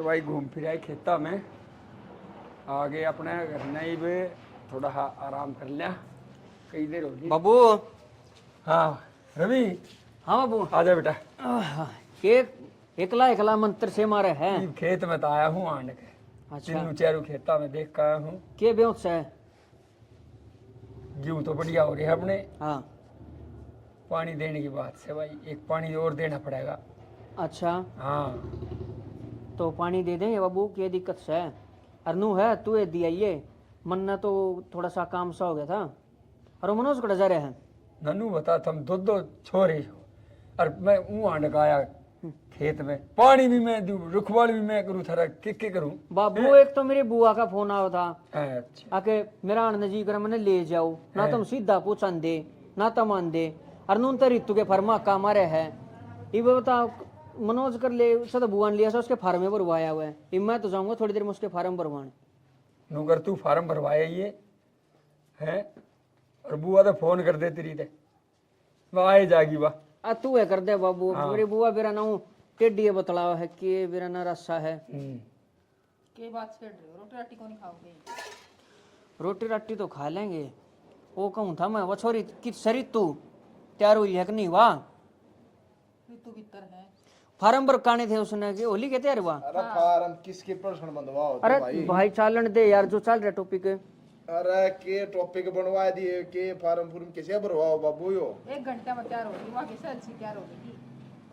भाई घूम फिर आए खेता में आगे अपने घर नहीं भी थोड़ा आराम कर लिया कई देर होगी। बाबू। हाँ रवि हाँ बाबू। आजा बेटा। के एकला एकला मंत्र से मारे है। ई खेत में तो आया हूँ आंड के। अच्छा तीनों चारों खेता में देख कर आया हूँ। के बेउस है। गेहूँ तो बढ़िया हो रही है अपने। हाँ पानी देने की बात से भाई एक पानी और देना पड़ेगा। अच्छा हाँ तो पानी दे देंगे बाबू क्या दिक्कत से है। अरनू है तू ये दिया ये मन ने तो थोड़ा सा काम सा हो गया था और वो मनोज कड़ा जा रहे हैं। ननू बता तुम दो छोरे हो और मैं ऊँ आंड का आया खेत में पानी भी मैं दूं रुखवाली भी मैं करूँ थारा के करूँ। बाबू एक तो मेरी बुआ का फोन आया था अच्छा आके मेरा आनंद जी कर मैंने ले जाओ ना तुम सीधा पूछन दे ना तुम आन दे अरनून तो रितु के फरमा का मारे है ये बता मनोज कर ले सद बुआ ने लिया था उसके फार्म में भरवाया हुआ है ये मैं तो जाऊंगा थोड़ी देर में उसके फार्म भरवाने। नूकर तू फार्म भरवाया ये है और बुआ तो फोन कर दे तेरी ते वह आए जागी वाह। आ तू है कर दे बाबू मेरी बुआ बेरा ना टेढ़ी बतलावा है कि बेरा ना रस्सा है के बात छेड़ रहे हो रोटी राटी को नहीं खाओगे। रोटी राटी तो खा लेंगे वो कहूँ था मैं वो छोरी कि सरी तू तैयार हुई है कि नहीं वाह ऋतु भीतर है फार्म पर काने थे उसने कि होली के तैयार हुआ। अरे फार्म किसके प्रश्न बनवाओ तो अरे भाई। भाई चालन दे यार जो चल रहा टॉपिक। अरे के टॉपिक बनवा दिए के फार्म फुर्म किसे भरवाओ बाबू यो। 1 घंटे में तैयार होगी वहाँ कैसे अच्छी तैयार होगी।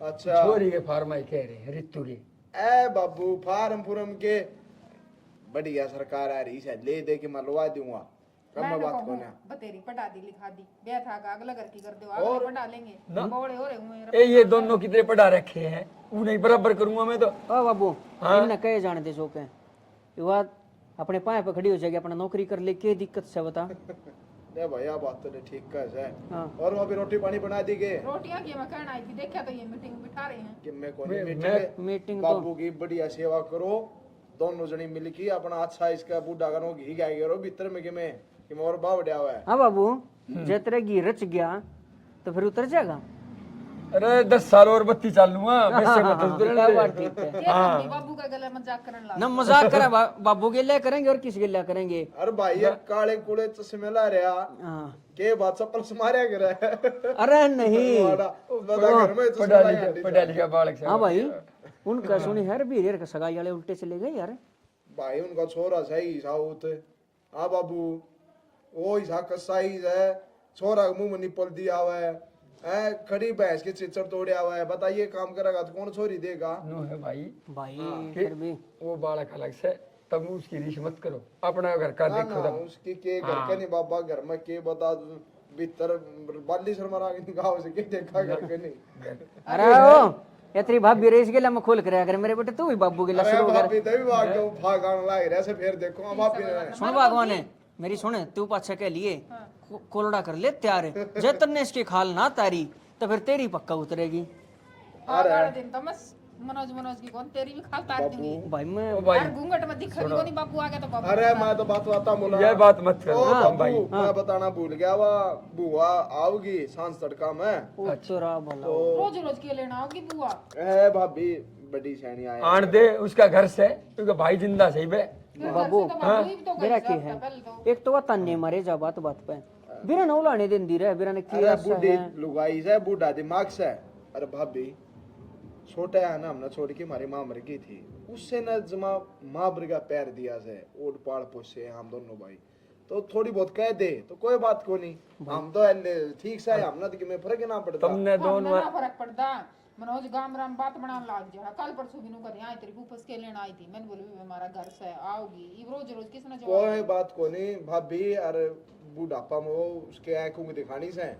अच्छा छोरी के फार्म आई कह रहे हैं रितु के। ए बाबू फार्म फुर्म के बढ़िया सरकार आ रही है ले दे के मरवा दूंगा कम मैं बात कहूँ को ना। बतेरी पटा दी लिखा दी बे था का अगला घर की कर दो आगे पटा लेंगे बौड़े हो रहे हुए। ये दोनों कितने पढ़ा रखे हैं वो नहीं बराबर करूंगा मैं तो। ओ बाबू इनने कहे जाने दे शौक है ये बात अपने पाए पे खड़ी हो जाएगी अपना नौकरी कर ले के दिक्कत से बता। ए भैया बात तो ठीक है हाँ। और वहाँ पे रोटी पानी बना दी के रोटियां की मैं कहना आई थी देखा तो ये मीटिंग बिठा रहे हैं कि मैं कौन मीटिंग तो बाबू की बढ़िया सेवा करो दोनों जनी मिल के अपना अच्छा इसका बूढ़ा करो घी गाय करो भीतर में कि मैं और बाव हुआ है। हाँ बाबू जे तेरे घी रच गया तो फिर उतर जाएगा। अरे 10 साल और बत्ती चालूंगा वैसे मत उतर क्या ले। बात ठीक है। क्या करनी बाबू का गला मजाक करने लगा। न मजाक करा बाबू के लिए करेंगे और किस के लिए करेंगे। अरे भाई ये काले कूड़े चश्मे ला रहा हाँ। के बात चप्पल से मारा करे। अरे नहीं घर में चश्मे पढ़ा लिखा बालक से। हाँ भाई उनका सुनी है बीरेर का सगाई वाले उल्टे चले गए यार। भाई उनका छोरा सही साउथ हाँ बाबू वो हिसा का साइज है छोरा मुंह में निपल दिया हुआ है खड़ी भैंस के चिचड़ तोड़िया हुआ है बताइए काम करेगा तो कौन छोरी देगा। नो है भाई भाई फिर भी वो बालक अलग से तब उसकी रीस मत करो अपना घर का ना देखो ना तब। उसकी के घर के नहीं बाबा घर में के बता भीतर बाली शर्मा गाँव से के देखा घर के नहीं। अरे ओ ये तेरी भाभी रेस के लिए मैं खोल कर अगर मेरे बेटे तू भी बाबू के लिए अरे शुरू कर। भाभी तभी भाग गया भाग आने लग रहा है फिर देखो भाभी ने सुन भगवान है मेरी सुने तू पाछे के लिए कोलड़ा कर ले तैयार जे तन्ने इसकी खाल ना तारी तो फिर तेरी पक्का उतरेगी। अरे दिन तो मैं मनोज की कौन तेरी भी खाल तार दूंगी। भाई मैं यार घूंघट में दिखा भी नहीं बाबू आ गया तो बाबू। अरे मैं तो बात बताता बोला ये बात मत ओ करो बाबू मैं बताना भूल गया वा बुआ आओगी सांझ तड़का में तेरा भला रोज रोज के लेना होगी बुआ। ए भाभी बड़ी सैनी आया आन दे उसका घर से क्योंकि भाई जिंदा सही बे। बाबू मेरा की है एक तो वह तन्ने मारे जा बात बात पे बिना नौलाने दिन दी रहे बिना ने किया अरे बूढ़ी लुगाई से बूढ़ा दिमाग से। अरे भाभी छोटा है ना हमने छोड़ के हमारी माँ मर गई थी उससे न जमा माँ भर का पैर दिया से ओट पाड़ पोसे हम दोनों भाई तो थोड़ी बहुत कह दे तो कोई बात को नहीं हम तो ठीक से हम ना तो मैं फर्क ही ना पड़ता। तुमने दोनों ना फर्क पड़ता मनोज गाम राम बात बनाने लग जा कल परसों बिनु कर यहाँ तेरी फूफस के लेना आई थी मैंने बोली हमारा घर से आओगी ये रोज रोज किसने जवाब कोई बात को नहीं भाभी अरे बुढ़ापा में वो उसके आंखों की दिखानी से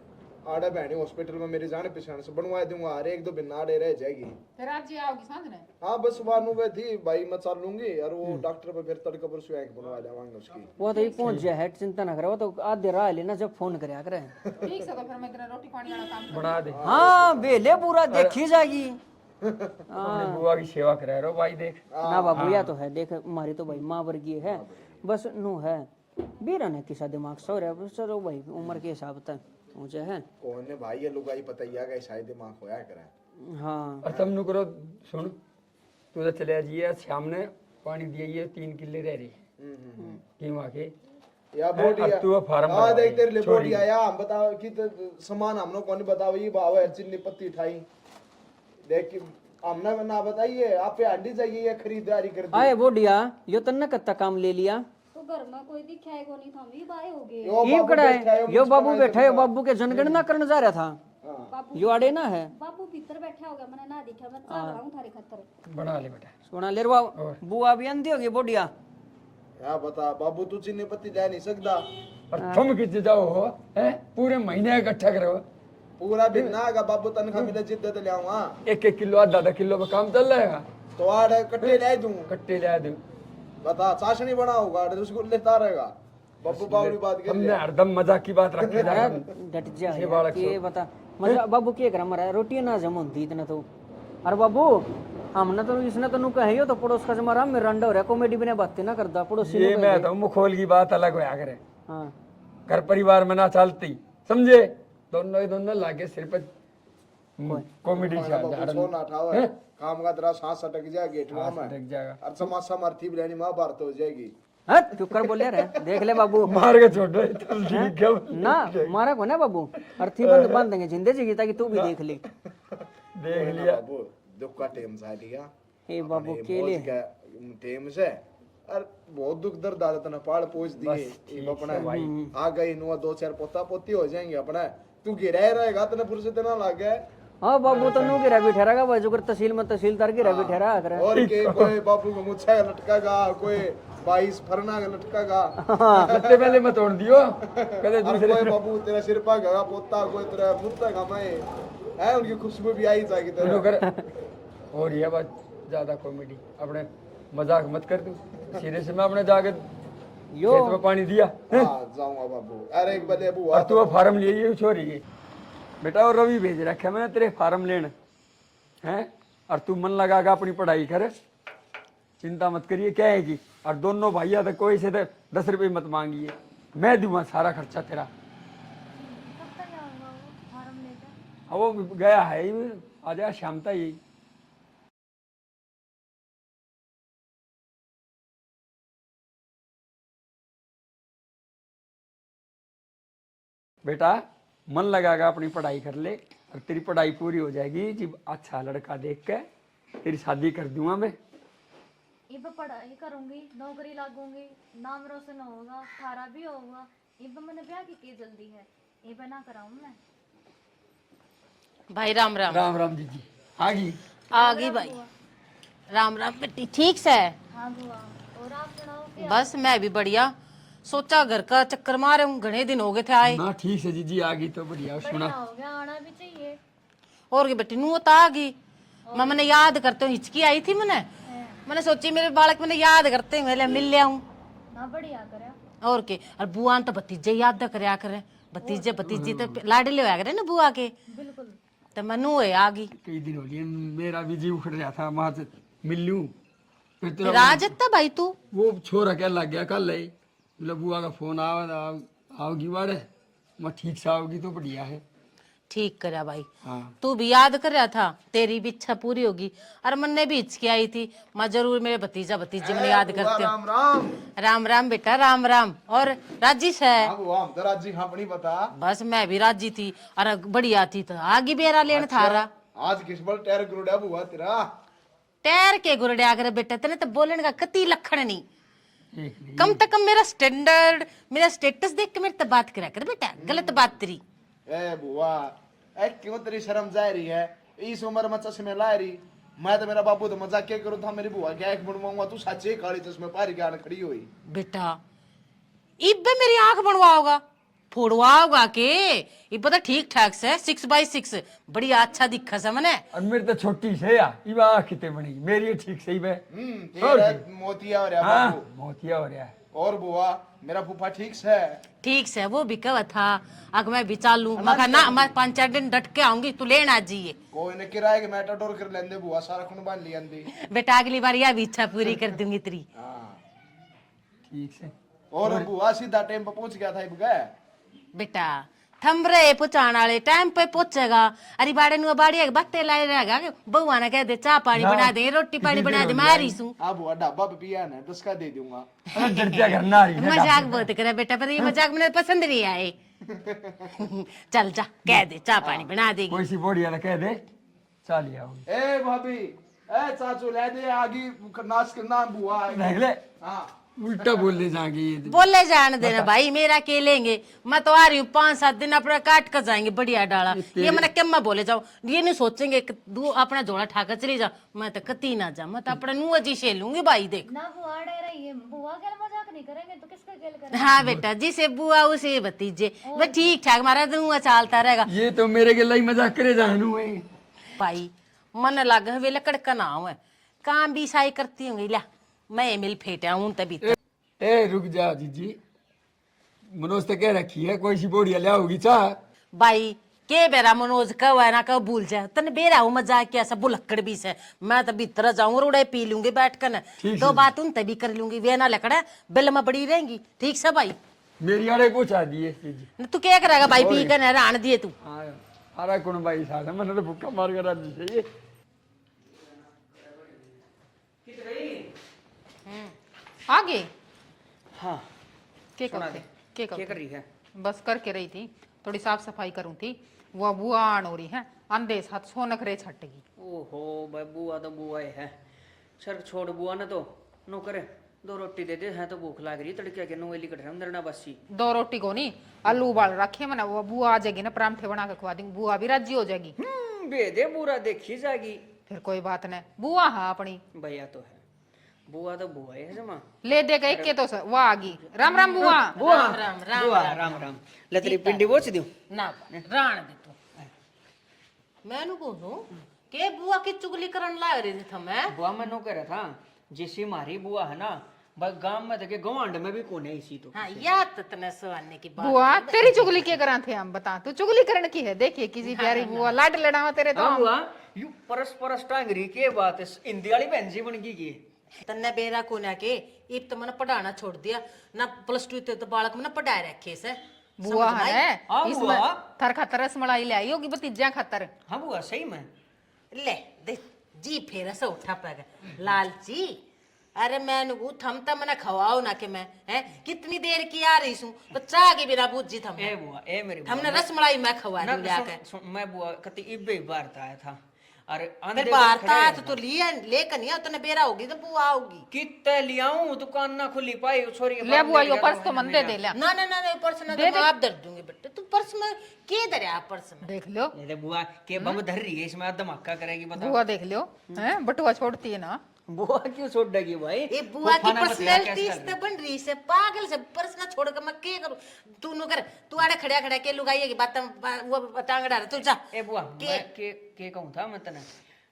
आड़े बहनी हॉस्पिटल में मेरी जाने पहचान से बनवा दूंगा अरे 1-2 दिन आड़े रह जाएगी फिर आज जी आओगी सांझ ने। हाँ बस सुबह नु गई थी भाई मैं चल लूंगी और वो डॉक्टर पे फिर तड़के पर सुई बनवा जावांगे उसकी। वो तो ही पहुंच जाए है चिंता ना करे वो तो आधे राह लेना जब फोन करे करे। ठीक से तो फिर मैं तेरा रोटी पानी वाला काम बना दे हाँ बेले पूरा देखी जाएगी। अपने बुआ की सेवा करा रहे हो भाई देख। ना बाबू या तो है देख हमारी तो भाई माँ वर्गीय है बस नू है बीरा ने किसा दिमाग सो रहा चलो भाई उम्र के हिसाब से मुझे है कौन ने भाई ये लुगाई पता ही आ गई शायद दिमाग होया करे। हाँ और तुम नु करो सुन तू तो चले जाइए शाम ने पानी दिए ये 3 किले रह रही क्यों आके या बोडिया अब तू फार्म हां भरवा देख तेरे लिए छोड़ी। बोडिया या हम बताओ कि तो सामान हमने कौन बताओ ये भाव है चिन्नी पत्ती ठाई देख कि हमने ना बताइए आप पे हंडी चाहिए या खरीदारी कर दी आए बोडिया यो तन्ने कत्ता काम ले लिया तो घर में कोई दिखा है को नहीं था भी बाय हो गए यो ये बाबू कड़ा बैठा है यो बाबू बैठा है बाबू के जनगणना करने जा रहा था बाबू यो आड़े ना है बाबू भीतर बैठा होगा मैंने ना दिखा मैं चल रहा हूं थारे खतर बना ले बेटा सोना लेरवा बुआ भी अंधी होगी बोडिया या बता बाबू तू चिन्नी पत्ती ले नहीं सकता और तुम कितने जाओ हो हैं पूरे महीने इकट्ठा करो पूरा दिन ना का बाबू तनखा मिले जिद्दत ले आऊंगा 1-1 किलो आधा किलो में काम चल जाएगा तो आड़ कट्टे ले दूं कट्टे ले दो बता चाशनी बनाऊंगा उसको लेता रहेगा बाबू बावड़ी बात कर हमने हरदम मजाक की बात रखी अरे डट जा ये बालक ये बता मजा बाबू के कर मरा रोटी ना जम होती इतना तो अरे बाबू हमने तो इसने तो नु कहियो तो पड़ोस का जमा राम में रंडा हो रहा कॉमेडी बिना बातें ना करदा पड़ोसी ये मैं तो मुखोल की बात अलग होया करे हां घर परिवार में ना चलती समझे दोनों ही दोनों लागे सिर पे कॉमेडी बाबू सोना ठाव है काम का तेरा सांस अटक जाएगा गेटवा में देख जाएगा और समासा मरती बिलानी महाभारत हो जाएगी हट चुप कर बोल रे देख ले बाबू मार के छोड़ दे चल ठीक है ना मारा को ना बाबू अर्थी बंद बांध देंगे जिंदे जी ताकि तू भी देख ले देख लिया बाबू दुख का टेम सा लिया हे बाबू अपने के लिए मौज का टेम से और बहुत दुख दर्द आ जाता ना पहाड़ पहुंच दिए ये अपना आ गई नुआ 2-4 पोता पोती हो जाएंगे अपना तू गिरा रहेगा तने फुर्सत ना लागे हाँ बाबू तो नु गिरा भी ठहरागा बाजू कर तहसील में तहसीलदार गिरा भी ठहरा कर और के कोई बाबू को मुच्छा लटकागा कोई 22 फरना लटकागा सबसे पहले मैं तोड़ दियो कहते और दूसरे कोई बाबू तेरा सिर पा गया पोता कोई तेरा मुर्ता गमाए है उनकी खुशबू भी आई जाएगी दोनों तेरा कर और ये बात ज्यादा कॉमेडी अपने मजाक मत कर तू सीरियस में अपने जाके यो खेत में पानी दिया हां जाऊंगा बाबू अरे एक बले बाबू और तू वो फार्म लिए ये छोरी ये बेटा और रवि भेज रखा मैंने तेरे फार्म लेने हैं और तू मन लगागा अपनी पढ़ाई कर चिंता मत करिए क्या है कि और दोनों भैया तो कोई से तो 10 रुपये मत मांगिए मैं दूंगा सारा खर्चा तेरा कब तक आऊंगा वो फार्म लेकर अब वो गया है ही आ जाए शाम तक यही बेटा मन लगागा अपनी पढ़ाई कर ले और तेरी पढ़ाई पूरी हो जाएगी जब अच्छा लड़का देख के तेरी शादी कर दूंगा मैं ये पे पढ़ाई करूंगी नौकरी लगूंगी नाम रोशन होगा थारा भी होगा ये पे मैंने ब्याह की जल्दी है ये पे ना कराऊं मैं भाई राम राम राम राम जी आ गई आ गई भाई राम राम बेटी ठीक से हाँ बुआ और आप सुनाओ बस मैं भी बढ़िया सोचा घर का चक्कर मारे हूँ घने दिन हो गए थे आए ना ठीक है जीजी आ गई तो बढ़िया सुना हो गया आना भी चाहिए और की बेटी नू तो आ गई मैंने याद करते हूँ हिचकी आई थी मैंने सोची मेरे बालक मैंने याद करते हैं मिल लिया हूँ ना बढ़िया करे और के और बुआ तो भतीजे याद करया करे भतीजे भतीजी तो लाडले होया करे ना बुआ के बिल्कुल तो मनु होए आ गई कई दिन हो लिए मेरा भी जी उखड़ रहा था वहां से मिल लूं फिर तेरा राजत था भाई तू वो छोरा क्या लग गया कल है बुआ का फोन आओगी बारे मैं ठीक से आओगी तो बढ़िया है ठीक करया भाई हाँ तू भी याद कर रहा था तेरी भी इच्छा पूरी होगी और मन ने भी हिचकी आई थी मैं जरूर मेरे भतीजा भतीजे में याद करते हो राम राम राम राम बेटा राम राम और राजी से हां बुआ हम तो राजी हां अपनी बता बस मैं भी राजी थी और बढ़िया थी तो आगे बेरा लेने थारा आज किस बल टायर गुरुड़ा बुआ तेरा टैर के गुरड़िया कर बेटा तेने तो बोलने का कति लक्षण नहीं देख ली कम से कम मेरा स्टैंडर्ड मेरा स्टेटस देख के मेरे तो बात करा कर बेटा गलत बात तेरी ए बुआ ए क्यों तेरी शर्म जा रही है इस उम्र में चश्मे ला रही मैं तो मेरा बाबू तो मजाक क्या करूं था मेरी बुआ क्या एक बनवाऊंगा तू सच्चे काली चश्मे पारी के आने खड़ी हुई बेटा इब्बे मेरी आंख बनवाओगा फोड़वाओगा के इब्बे तो ठीक ठाक से 6x6 बढ़िया अच्छा दिखा सा मने और मेरी तो छोटी से या इवा कितने बनी मेरी ठीक सही है तेरा मोतिया और हाँ बाबू मोतिया हो रहा है और बुआ मेरा फूफा ठीक से ठीक से वो भी कहा था अगर मैं भी चालू मैं कहा ना मैं 5-4 दिन डट के आऊंगी तू लेना आ जाइए कोई ने किराए के मैटाडोर कर लेंदे बुआ सारा खून बांध लिया अंदी बेटा अगली बार यह भी इच्छा पूरी कर दूंगी तेरी हां ठीक से और बुआ सीधा टाइम पे पहुंच गया था इब गए बेटा थम रहे पुचाण वाले टाइम पे पहुंचेगा। अरे बाड़े नु बाड़ी बट्टे लाए रहेगा बउआ ने कह दे चाह पानी बना दे रोटी पानी बना दे मारी सू। अब वो डब्बा पे पिया ना 10 का दे दूंगा। अरे डरतिया करना रही है मजाक बहुत करे बेटा पर ये मजाक मुझे पसंद नहीं आए। चल जा कह दे चाह पानी बना देगी। कोई सी बोड़ी वाला कह दे चल आओ ए भाभी ए चाचू ले दे आगे नाच के नाम बुआ है। देख ले हां उल्टा बोलने जाएंगे ये तो। बोले जान देना भाई मेरा के लेंगे। मैं तो आ रही हूँ 5-7 दिन अपना काट कर जाएंगे बढ़िया डाला। ये मैंने क्या मैं बोले जाओ ये नहीं सोचेंगे अपना झोला ठाकर चली जा। मैं तो कती ना जा मैं तो अपना नुआ जी से लूंगी भाई देख। ना बुआ डे रही है, बुआ के मजाक नहीं करेंगे तो किसका खेल करेंगे? हाँ बेटा जिसे बुआ उसे भतीजे बस ठीक ठाक हमारा नुआ चलता रहेगा। ये तो मेरे के लाई मजाक करे जाए नु है भाई मन लग वे लकड़ का नाम है काम भी साई करती होंगी ला मैं मिल फेटा हूं तभी ए रुक जा जीजी मनोज तो कह रखी है कोई सी बोड़ी ले आओगी चाह। भाई के बेरा मनोज कब है ना कब भूल जाए तने बेरा हूँ मजाक क्या सब बुलक्कड़ भी से मैं तो भीतर जाऊंगा रोड़े पी लूंगी बैठ कर तो बात उन तभी कर लूंगी वे ना लकड़ा बिल में बड़ी रहेंगी ठीक से भाई। मेरी आड़े पहुंचा दिए जीजी तू क्या करेगा भाई पी कर रान दिए तू। हाँ अरे कौन भाई साथ मैंने तो भूखा मार कर आज से आगे हाँ के सुना करते दे। के क्या कर रही है? बस करके रही थी थोड़ी साफ सफाई करूं थी वो बुआ आन हो रही है अंधे साथ सोनक रे छटगी। ओहो भाई बुआ तो बुआ ही है। सर छोड़ बुआ ना तो नो करे 2 रोटी दे दे है तो भूख लग रही तड़के के नो वेली कट रहा ना बसी 2 रोटी को नहीं आलू उबाल रखे मैंने वो बुआ आ जाएगी ना परांठे बना के खवा दूंगी बुआ भी राजी हो जाएगी। बेदे बुरा देखी जाएगी। फिर कोई बात नहीं बुआ है अपनी भैया तो है बुआ तो बुआ है जमा ले दे गए के तो वो आ गई राम राम बुआ। बुआ राम राम बुआ राम राम ले तेरी पिंडी बोच दूं ना रान दे तू मैं नु बोलूं के बुआ की चुगली करन ला रही थी मैं। बुआ मैं नो कह रहा था जैसी हमारी बुआ है ना भाई गांव में तो के गवांड में भी कौन है इसी तो हाँ याद तो तने सुनने की बात। बुआ तेरी चुगली क्या करा थे हम बता तू चुगली करने की है देखिए किसी प्यारी बुआ लाड लड़ावा तेरे तो हाँ बुआ यू परस टांगरी के बात है हिंदी वाली बहन जी बन गई की तन्ने बेरा को ना के इब तो मैंने पढ़ाना छोड़ दिया ना +2 तो बालक मैंने पढ़ाए रखे से बुआ है हाँ, इसमें बुआ। थर खातर रसमलाई ले आई होगी भतीजा खातर। हाँ बुआ सही में ले दे जी फेर से उठा पाएगा लालची। अरे मैं नुगु थम तो मैंने खवाओ ना के मैं है कितनी देर की आ रही हूँ तो चाह के बिना पूछी थम ए बुआ ए मेरी बुआ हमने रसमलाई मैं खवा ना दूं जाकर मैं बुआ कति इब्बे बार आया था अरे फिर बाहर था तो लिए लेकर नहीं तो बेरा होगी तो बुआ आओगी कितने लियाऊं दुकान ना खुली पाई छोरी ले बुआ यो पर्स तो मन दे दे ले ना ना ना ना पर्स ना तो आप दर दूंगी बेटे तू पर्स में के दरे आप पर्स में देख लो ये दे बुआ के बम धर रही है इसमें धमाका करेगी बता बुआ देख लो हैं बटुआ छोड़ती है ना बुआ क्यों छोड़ देगी भाई ये बुआ की पर्सनालिटी से बन रही से पागल से पर्स ना छोड़ के मैं के करूं तू नु कर तू आड़े खड़ा खड़ा के लुगाई की बात वो टांगड़ा तू जा ए बुआ मैं के कहूं था मैं तने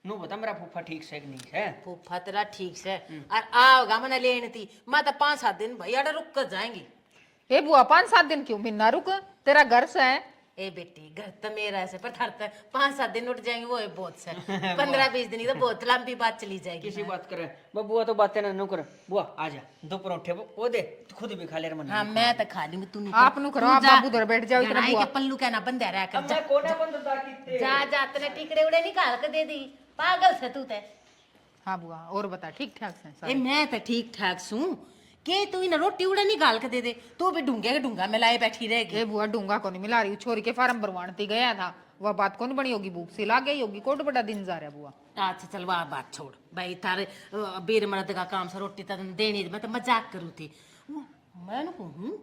नु बता मेरा फूफा ठीक से कि नहीं है फूफा तेरा ठीक से और आओगा मैंने लेनी थी मैं तो 5-7 दिन भैया रुक कर जाएंगी। ए बुआ 5-7 दिन क्यों मिन्ना रुक तेरा घर से है। ए बेटी घर तो मेरा है पर थर तक 5-7 दिन उठ जाएंगे वो है बहुत से 15-20 दिन की तो बहुत लंबी बात चली जाएगी। किसी बात करे बुआ तो बातें ना नो कर बुआ आ जा 2 परोठे वो दे तू खुद भी खा ले रे मन हाँ मैं तो खा लूंगी तू आप नु करो आप बाबू उधर बैठ जाओ इतना बुआ के पल्लू कहना बंद रहा कर जा मैं कोने बंद था कितने जा जा तने टिकड़े उड़े निकाल के दे दी पागल से तू ते। हाँ बुआ और बता ठीक ठाक से ए सारे? मैं तो ठीक ठाक सू के तू इन रोटी उड़े निकाल के दे दे तू भी ढूंगे के ढूंगा में लाए बैठी रहेगी। ए बुआ डूंगा को नहीं मिला रही छोरी के फार्म भरवाणती गया था वह बात कौन बनी होगी भूख से ला गई होगी कोट बड़ा दिन जा रहा बुआ। अच्छा चल वह बात छोड़ भाई तारे बेर मर्द का काम से रोटी तक देनी मैं तो मजाक करू थी मैं न कहूं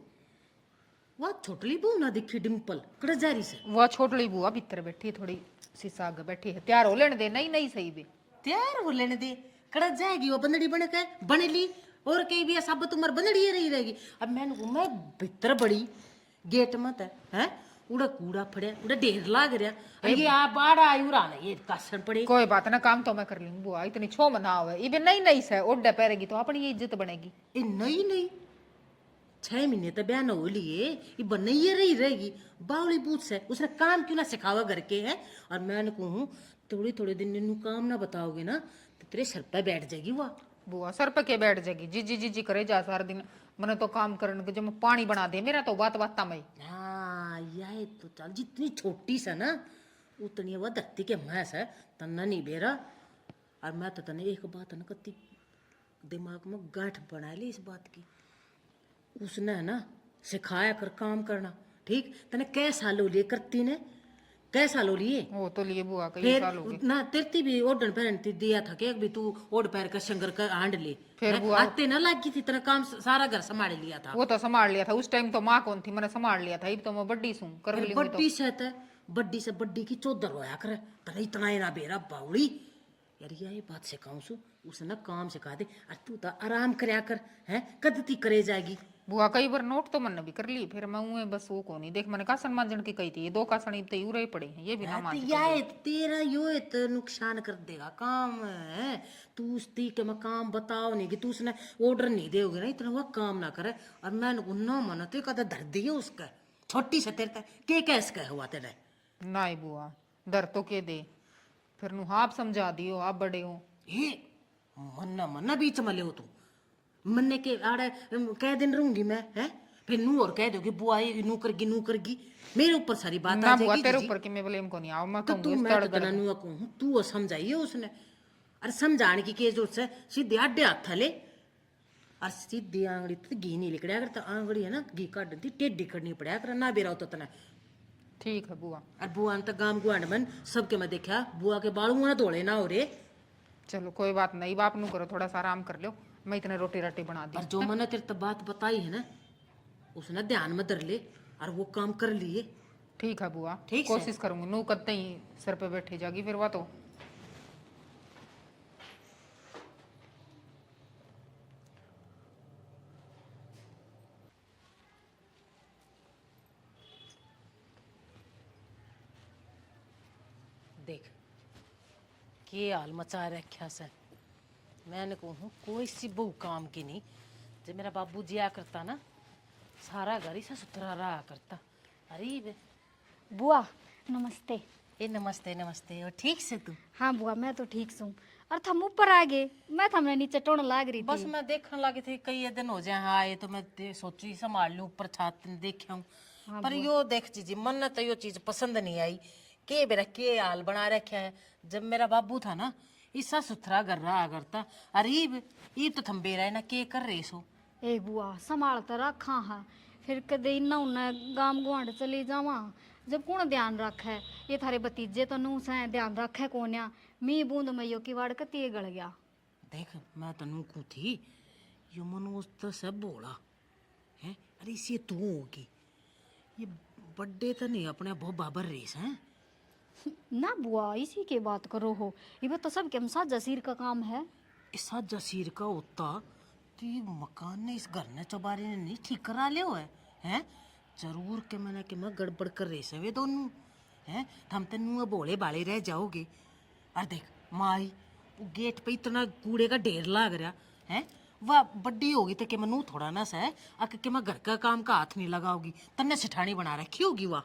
वह छोटली बहू ना दिखी डिम्पल कड़ जा रही से वह छोटली बुआ भीतर बैठी थोड़ी शीशा आगे बैठी है तैयार हो लेने दे नहीं नहीं सही बे तैयार हो लेने दे कड़ जाएगी वो बंदड़ी बन के बन ली और कहीं भी सब तुम्हार बंदड़ी रही रहेगी। अब मैं भीतर बड़ी गेट मत है उड़ा कूड़ा फड़िया उड़ा ढेर लाग रहा ये आ बाढ़ आई उड़ा ये कासर पड़ी कोई बात ना काम तो मैं कर लूंगी बुआ इतनी छो मना हुआ इबे नहीं नहीं से ओड्डे पैरेगी तो अपनी इज्जत बनेगी। ए नहीं नहीं 6 महीने तो बयान हो लिए ये बनई रही रहेगी बावली बूथ से उसने काम क्यों ना सिखावा घर के है। और मैं कहूँ थोड़ी थोड़े दिन इन्हू काम ना बताओगे ना तो तेरे सर पे बैठ जाएगी वह बुआ सर पे के बैठ जाएगी जी जी जी करे जा सारा दिन मैंने तो काम करने के जो मैं पानी बना दे मेरा तो बात बात में हाँ यार तो चल जितनी छोटी सा ना उतनी वो धरती के भैंस है तना नहीं बेरा। और मैं तो तने एक बात ना कत्ती दिमाग में गांठ बना ली इस बात की, उसने है ना सिखाया कर काम करना, ठीक? तने कै साल हो लिए करती ने, कै साल हो लिए? वो तो लिए बुआ कई फिर साल हो गए। ना तेरती भी ओढ़न पहन दिया था कि भी तू ओढ़ पैर का शंगर का आंड ले, फिर हैं? बुआ- आते ना लगी थी तेरा काम सारा घर संभाल लिया था। वो तो संभाल लिया था उस टाइम, तो माँ कौन थी, मैंने संभाल लिया था। अब तो मैं बड्डी सूं कर फिर ली बड्डी से है बड्डी से बड्डी की चौधर होया करे तना इतना ही ना बेरा बावड़ी। यार ये बात से कहूँ सु उसने काम सिखा दे और तू तो आराम करया कर, हैं? कदती करे जाएगी। बुआ कई बार नोट तो मैंने भी कर ली, फिर मैं उए बस वो को नहीं देख, मैंने कासन मांजन की कही थी, ये 2 कासन इब तो ही पड़े हैं, ये भी ना तो मान। यार तेरा यो तो नुकसान कर देगा काम है। तू उसती के मैं काम बताओ नहीं कि तू उसने ऑर्डर नहीं देगी ना इतना वह काम ना करे। और मैं ना मना तो कदा धर दिए उसका छोटी से तेरे तक के कैसे हुआ तेरे ना ही बुआ डर तो के दे, फिर नु आप समझा दियो, आप बड़े हो। ये मन्ना मन्ना बीच में ले हो तू मन्ने के आड़े कह दिन रहूंगी मैं, है? फिर नू और कह दोगे बुआ ये नू करगी मेरे ऊपर सारी बात ना आ बुआ जाएगी। तेरे जीजी। ऊपर की मैं ब्लेम को नहीं आओ, मैं तो तू कहूंगी मैं तो बना नुआ कहूँ तू वो समझाइए उसने। अरे समझाने की जरूरत है, सीधे आडे हाथ ले और सीधी आंगड़ी तो घी नहीं लिकड़िया करता, आंगड़ी है ना घी काट दी टेढ़ी करनी पड़या कर ना बेरा होता तना। ठीक है बुआ। और बुआ ने तो गांव गुआंढ में सबके मैं देखा बुआ के बाल मुँह धोले ना हो रे। चलो कोई बात नहीं, बाप नु करो, थोड़ा सा आराम कर लो, मैं इतने रोटी राटी बना दी। और जो मैंने तेरे तो बात बताई है ना उसने ध्यान में धर ले और वो काम कर लिए। ठीक है बुआ, ठीक से। कोशिश करूंगी, नू कत्ते ही सर पे बैठी जागी फिर वह तो। देख के हाल मचा रखा से मैंने कहूँ कोई सी बहू काम की नहीं। जब मेरा बाबू जिया करता ना सारा घर ही सा सुथरा रहा करता। अरे बे बुआ नमस्ते। ए नमस्ते नमस्ते। और ठीक से तू? हाँ बुआ मैं तो ठीक हूँ। और थम ऊपर आ गए, मैं थमने नीचे टोन लाग रही बस थी। मैं देखने लगी थी कई दिन हो जाए हाँ आए तो मैं सोची संभाल लूँ ऊपर छात देखा हूँ। पर यो देख जीजी मन ने तो यो चीज पसंद नहीं आई के बेरा के हाल बना रखा है। जब मेरा बाबू था ना इसा सुथरा घर रहा करता। अरे ईब तो थम बेरा है ना के कर रहे सो। ए बुआ संभाल तो रखा हाँ, फिर कदे इन्ना उन्ना गाम गुआंढ चली जावा जब कौन ध्यान रखे। ये थारे भतीजे तो नूस हैं, ध्यान रखे कोन्या। मी बूंद मैयो की वाड़ कती गल गया। देख मैं तनु को थी यो मनोज तो सब बोला है। अरे इसे तू होगी ये बड्डे तो नहीं अपने बहुत बाबर रेस हैं। ना बुआ इसी की बात करो हो, ये तो सब के साथ जसीर का काम है। ऐसा जसीर का होता तो ये मकान ने इस घर ने चौबारे ने नहीं ठीक करा ले हुआ है? जरूर के मैंने कि मैं गड़बड़ कर रहे से वे दोनों हैं। हम तेनू बोले बाले रह जाओगे। और देख माई वो गेट पे इतना कूड़े का ढेर लाग रहा है। वह बड्डी होगी तो कि मैं थोड़ा ना सा है अक कि मैं घर का काम का हाथ नहीं लगाओगी तन्ने सिठानी बना रखी होगी वह।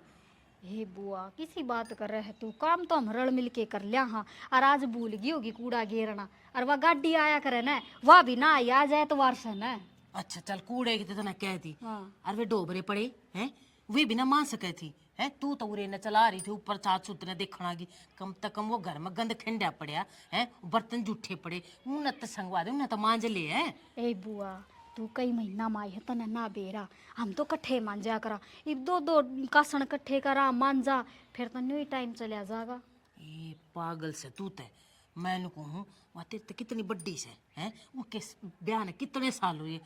हे बुआ किसी बात कर रहे तू, काम तो हम रल मिल के कर लिया हाँ। और आज भूल गई होगी कूड़ा घेरना, और वह गाड़ी आया करे ना वह भी ना आई आ जाए तो वारसा न। अच्छा चल कूड़े की तो ना कह दी। हाँ। और वे डोबरे पड़े हैं वे भी ना मान सके थी है। तू तो उरे न चला रही थी ऊपर छात सुतने देखना की कम तक कम वो घर में गंद खंडा पड़या है, बर्तन जूठे पड़े उन्हें तो संगवा दे उन्हें तो मांज ले है। ए बुआ तू कई महीना माई है तने ना बेरा, हम तो कट्ठे मांजा करा। इब दो दो कासन कट्ठे करा मांजा फिर तो न्यू टाइम चलिया जागा। ये पागल से तू ते मैंने कहूँ वह तेरे कितनी बड्डी से है वो के ब्याह ने कितने साल हुए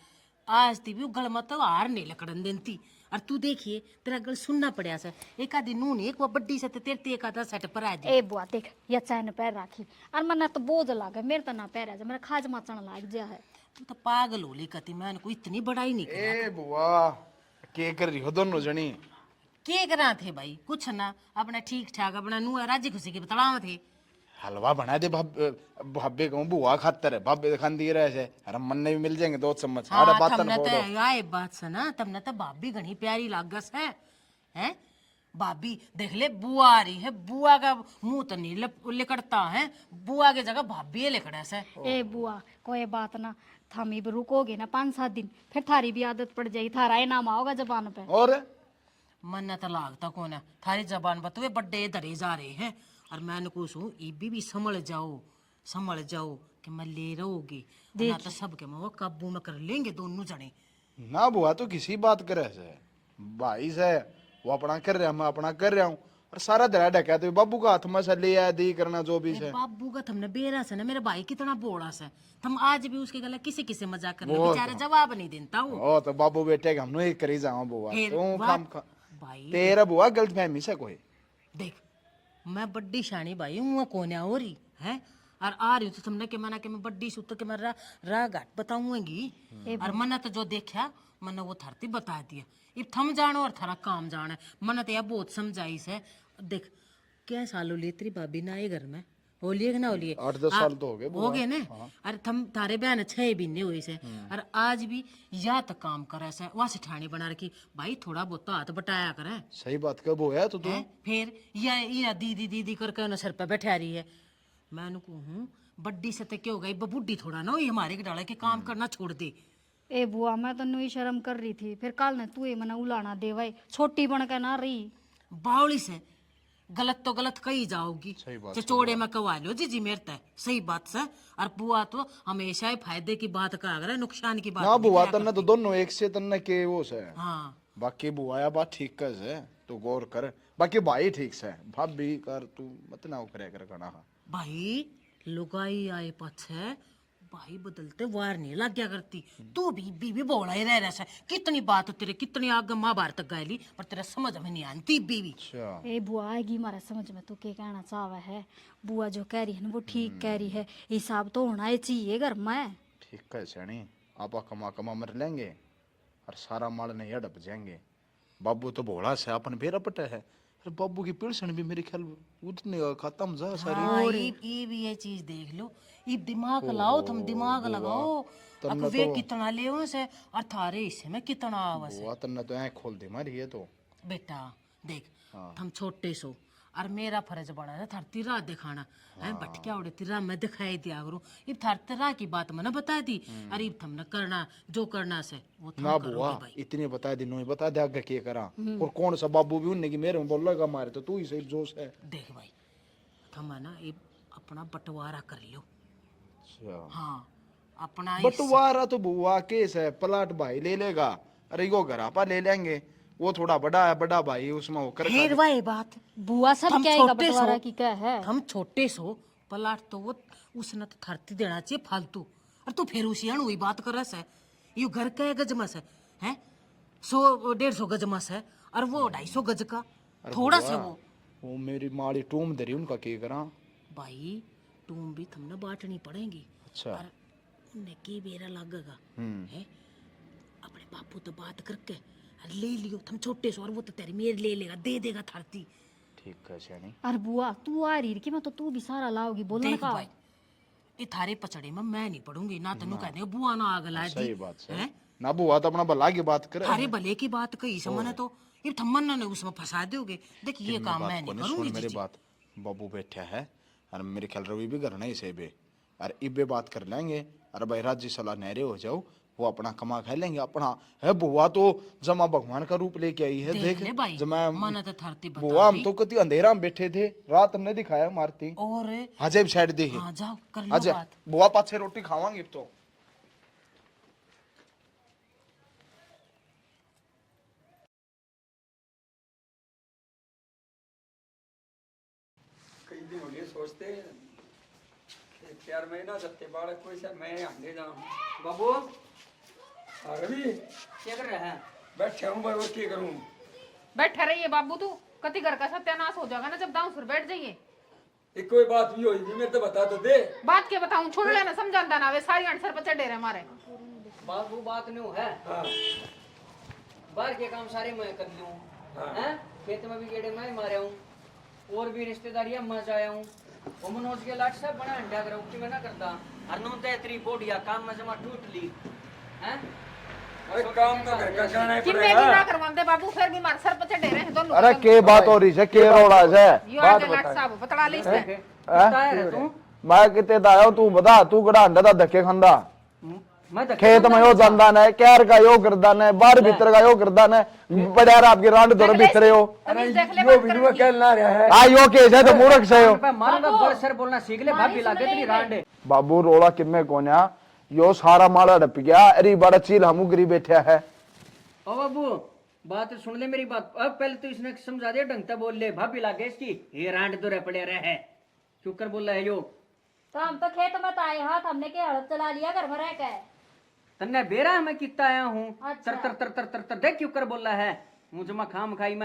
आज ती भी गल में तो हार नहीं लकड़न देती। और तू देखिए तेरा गल सुनना पड़ा से एक आधी नून एक वो बड्डी से तेरे एक आधा सेट पर आ जाए। ए बुआ देख ये चैन पैर राखी और मना तो बोझ लागे मेरे तो ना पैर है मेरा खाज माचन लाग जा है। तू तो पागल होली कती मैंने को इतनी बड़ाई नहीं करी। ए बुआ के कर रही हो दोनों जनी? के करा थे भाई कुछ ना अपना ठीक ठाक अपना नू राजी खुशी के बतलाव थे। हलवा बना दे भाभे कहूँ बुआ खातर है भाभे खान दिए रहे से अरे मन ने भी मिल जाएंगे 2 चम्मच। हाँ, आड़ा बातन तमने फोड़ो। तो आए बात सुना तमने तो भाभी घनी प्यारी लागस है हैं। भाभी देख ले बुआ आ रही है बुआ का मुंह तो नहीं लिकड़ता है बुआ की जगह भाभी लिकड़ा से। ए बुआ कोई बात ना थम इब रुकोगे ना 5-7 दिन फिर थारी भी आदत पड़ जाएगी, थारा नाम आओगा जबान पे। और मन तो लागता कौन है थारी जबान बतवे बड़े धरे जा रहे हैं और मैं कुछ इबी भी समझ जाओ कि मैं ले रहोगी ना तो सबके मैं वो काबू में कर लेंगे दोनों जने। ना बुआ तो किसी बात करे से भाई से वो अपना कर रहा मैं अपना कर रहा हूँ और सारा दरा ढका तो बाबू का हाथ में से ले आया दी करना जो भी से। बाबू का तुमने बेरा से ना मेरे भाई कितना बोला से तुम आज भी उसके गला किसी किसी मजाक कर लो बेचारा जवाब नहीं देता हूँ। ओ तो बाबू बेटे हम ही करी जाओ बुआ फिर तू बात- काम भाई तेरा बुआ गलत फहमी से कोई देख मैं बड्डी शानी भाई हूँ कौन हो रही है और आ रही हूँ तो तुमने के मना के मैं बड्डी सुत के मैं राह घाट बताऊंगी और मना तो जो देखा मैंने वो धरती बता दिया अब थम जानो और थारा काम जाना मना तो यह बहुत समझाई से। देख क्या साल हो लिए तेरी भाभी ना आए घर में होलिए कि ना होलिए 8-10 साल तो हो गए ना। अरे थम थारे बहन 6 महीने हुए से और आज भी या तो काम करे से वहां से ठाणी बना रखी भाई थोड़ा बहुत तो हाथ बटाया करे। सही बात कब होया तो तू हैं? फिर या दीदी दीदी करके उन्हें सर पे बैठा रही है। मैं उनको हूँ बड्डी से तो क्या हो गई बुढ़ी थोड़ा ना हुई हमारे के डाले के काम करना छोड़ दे। ए बुआ मैं तो ही शर्म कर रही थी फिर कल ने तू ही मना उलाना दे भाई छोटी बन के ना रही बावली से गलत तो गलत कही जाओगी चचोड़े में कवा लो जी मेरे तय सही बात से और बुआ तो हमेशा ही फायदे की बात का अगर नुकसान की बात ना नहीं बुआ किया तन्ने तो दोनों एक से तन्ने के वो से करती। हाँ बाकी बुआया बात ठीक कर से तू गौर कर बाकी भाई ठीक से भाभी कर तू मत ना करे कर करना भाई लुगाई आए पाछे भाई बदलते वार नहीं लग गया करती तू भी बोला ही रह रहा है कितनी बात तेरे कितनी आग महाभारत तक गायली पर तेरा समझ में नहीं आती बीवी। अच्छा ए बुआ आएगी हमारा समझ में तू क्या कहना चाहवा है बुआ जो कह रही है ना वो ठीक कह रही है हिसाब तो होना ही चाहिए घर में। ठीक है सैनी आपा कमा कमा मर लेंगे और सारा माल नहीं अड़प जाएंगे। बाबू तो भोला से अपन बेरा पटा है अरे बाबू की पेंशन भी मेरे ख्याल उतने खत्म जा सारी। हाँ, ये भी ये चीज देख लो ये दिमाग लाओ तुम दिमाग लगाओ अब वे कितना ले से और थारे हिस्से में कितना आवस है। बुआ तन्ने तो ऐ खोल दे मारी है तो बेटा देख तुम छोटे सो और मेरा फर्ज बड़ा है थार तिरा दिखाना है भटकिया उड़े तिरा मैं दिखाई दिया करूं इब थार तिरा की बात मैंने बता दी अरे इब तुमने करना जो करना से वो तुम ना करोगे बुआ भाई। इतने बता दे नो बता दे आगे क्या करा और कौन सा बाबू भी उनने की मेरे में बोल लगा मारे तो तू ही सही जोश है। देख भाई तुम है ना ये अपना बंटवारा कर लो। अच्छा हाँ अपना बंटवारा तो बुआ केस है प्लाट भाई ले लेगा अरे यो घर आपा ले लेंगे वो थोड़ा बड़ा है बड़ा भाई उसमें होकर फिर वही बात बुआ सब हम क्या छोटे बंटवारा सो। की क्या है हम छोटे सो प्लाट तो वो उसने तो थरती देना चाहिए फालतू और तू फिर उसी हुई बात कर रहा है ये घर का गजमस है 100-150 गजमस है और वो 250 गज का थोड़ा से वो मेरी माड़ी टूम धरी उनका क्या करा भाई तुम भी तुमने बांटनी पड़ेगी। अच्छा और उन्हें की बेरा लगेगा है अपने बापू तो बात करके और ले लियो तुम छोटे सो और वो तो तेरी मेरे ले लेगा दे देगा थरती। ठीक है सैनी और बुआ तू आ रही कि मैं तो तू भी सारा लाओगी बोलना देख का भाई ये थारे पचड़े में मैं नहीं पढ़ूंगी ना तेनू कह देगा बुआ ना आग ला दी सही बात है हैं? ना बुआ तो अपना भला की बात करे थारे भले की बात कही समझ तो ये थम्मन ने उसमें फंसा दोगे देख ये काम मैं नहीं सुन करूंगी मेरी जीजी। बात बाबू बैठा है और मेरे ख्याल रवि भी घर नहीं से बे और इबे बात कर लेंगे और भाई राजी सलाह नहरे हो जाओ वो अपना कमा खा लेंगे अपना है बुआ तो जमा भगवान का रूप लेके आई है देख ले भाई जमा माना तो थरती बता बुआ हम तो कति अंधेरा में बैठे थे रात हमने दिखाया मारती और अजय साइड दी हाँ जाओ कर लो अजय बात। बुआ पाछे रोटी खावांगे तो कई दिन हो गए सोचते चार महीना जत्ते बालक कोई सा मैं आने जाऊँ बाबू रवि क्या कर रहा है बैठे हूँ भाई और क्या करूँ बैठा रहिए बाबू तू कति घर का सत्यानाश हो जाएगा ना जब दांव सुर बैठ जाइए। एक कोई बात भी होगी मेरे तो बता तो दे बात के बताऊं छोड़ लेना समझाता ना वे सारी अनसर पर चढ़े रहे हमारे। बात नहीं है हाँ बाहर के काम सारे मैं कर लूँ हैं खेत में भी गेड़े मैं मारे हूँ और भी रिश्तेदारियां मैं जाया हूँ वो मनोज के लाट से बना अंडा करो कि मैं ना करता हरनों ते तेरी बोडिया काम में जमा टूट ली हैं अरे काम तो घर का करना ही कि मैं पड़ेगा भी ना करवाते बाबू फिर भी मार सर पर चढ़े रहे हैं दोनों। अरे के बात हो रही है के रोड़ा है यो आगे लाट साहब बतला ले इसने। कितना है रे तू मैं कितने दाया तू बता तू गड़ा अंडा दा धक्के खांदा मैं तो खेत में यो जंदान है, कैर का यो गर्दान है, बाहर भीतर का यो गर्दान है, बड़ा आपकी रांड दौर भीतर हो। अरे यो वीडियो कहना रहा है हाँ यो केस है तो मूर्ख से हो। मारूंगा बड़ सर बोलना सीख ले, भाभी लागे तेरी रांडे। बाबू रोला किमे कोन्या यो सारा माला डप गया, अरे बड़ा चील हमू गिरी बैठा है। ओ बाबू बात सुन ले मेरी बात, अब पहले तो इसने समझा दे, ढंग से बोल ले, भाभी लागे इसकी ये रांड दौरे पड़े रहे, क्यों कर बोल रहा है यो। तो हम तो खेत में आए हाथ हमने के हड़प चला लिया घर में रह के। तन्ने बेरा मैं कितना आया हूँ, अच्छा। तर तर तर तर तर तर देख क्यों कर बोल रहा है, मुँह जमा खाम खाई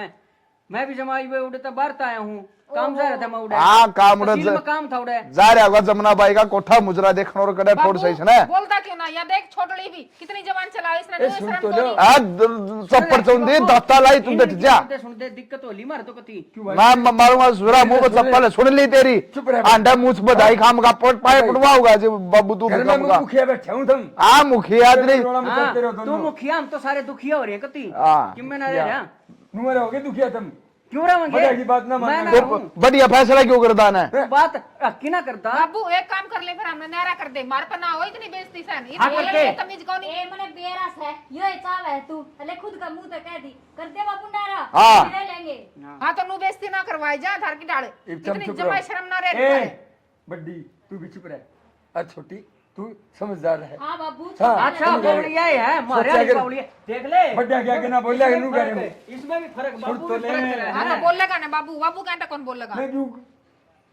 मैं भी जमा हुए उड़े तो बाहर आया हूँ, काम जा रहा था मैं उड़े। हाँ काम उड़े तहसील में काम था उड़े। जा रहा होगा जमुना बाई का कोठा मुजरा देखने और कड़े फोड़ सही से ना। बोलता क्यों ना, या देख छोटली भी कितनी जबान चला इसने, ए, कोई सुन शर्म तो तो लो। नहीं। आज सप्पर चौंदी दत्ता लाई तू बैठ जा। सुन दे दिक्कत होली मार तो कती। मैं मारूंगा सुरा मुंह पे चप्पल सुन ली तेरी। चुप रह। आंडा मुझ बधाई खाम का पोट पाए पड़वा होगा जो बाबू तू घर में काम का। मुखिया बैठे हूँ तुम हाँ मुखिया नहीं। रोड़ा में हाँ, करते रहो तू दोनों। मुखिया, हम तो सारे दुखिया हो रहे हैं कती। हाँ। क्यों मैं ना रह रहा, नुमर होगे दुखिया तुम। क्यों रहेंगे, बड़ा की बात ना मैं मानना। ना तो रहूं। बढ़िया फैसला क्यों करदान है। तो बात अक्की ना करता। बाबू एक काम कर ले, फिर हमने न्यारा कर दे, मार पर ना हो इतनी बेइज्जती सहन, हाँ, इतनी करके। तमीज कौन ए मने बेरस है यो चाव है तू अले खुद का मुंह तो कह दी कर दे बाबू नारा हाँ। ले लेंगे। हाँ तो नु बेइज्जती ना करवाई जा, धार की डाले एकदम इतनी चुप जमा रहो। शर्म ना रह ए बड्डी तू भी चुप रह। छोटी तू समझदार है। हां बाबू हाँ। अच्छा बावड़िया है, मारे सोचा कर- बावड़िया देख ले। बड्डा क्या कहना बोल रहा है नू कह रहे हो। इसमें भी फर्क, सुन बाबू तो भी ले। फर्क है। हाँ तो बोल लगा ना बाबू, बाबू कहता कौन बोल लगा। मैं क्यों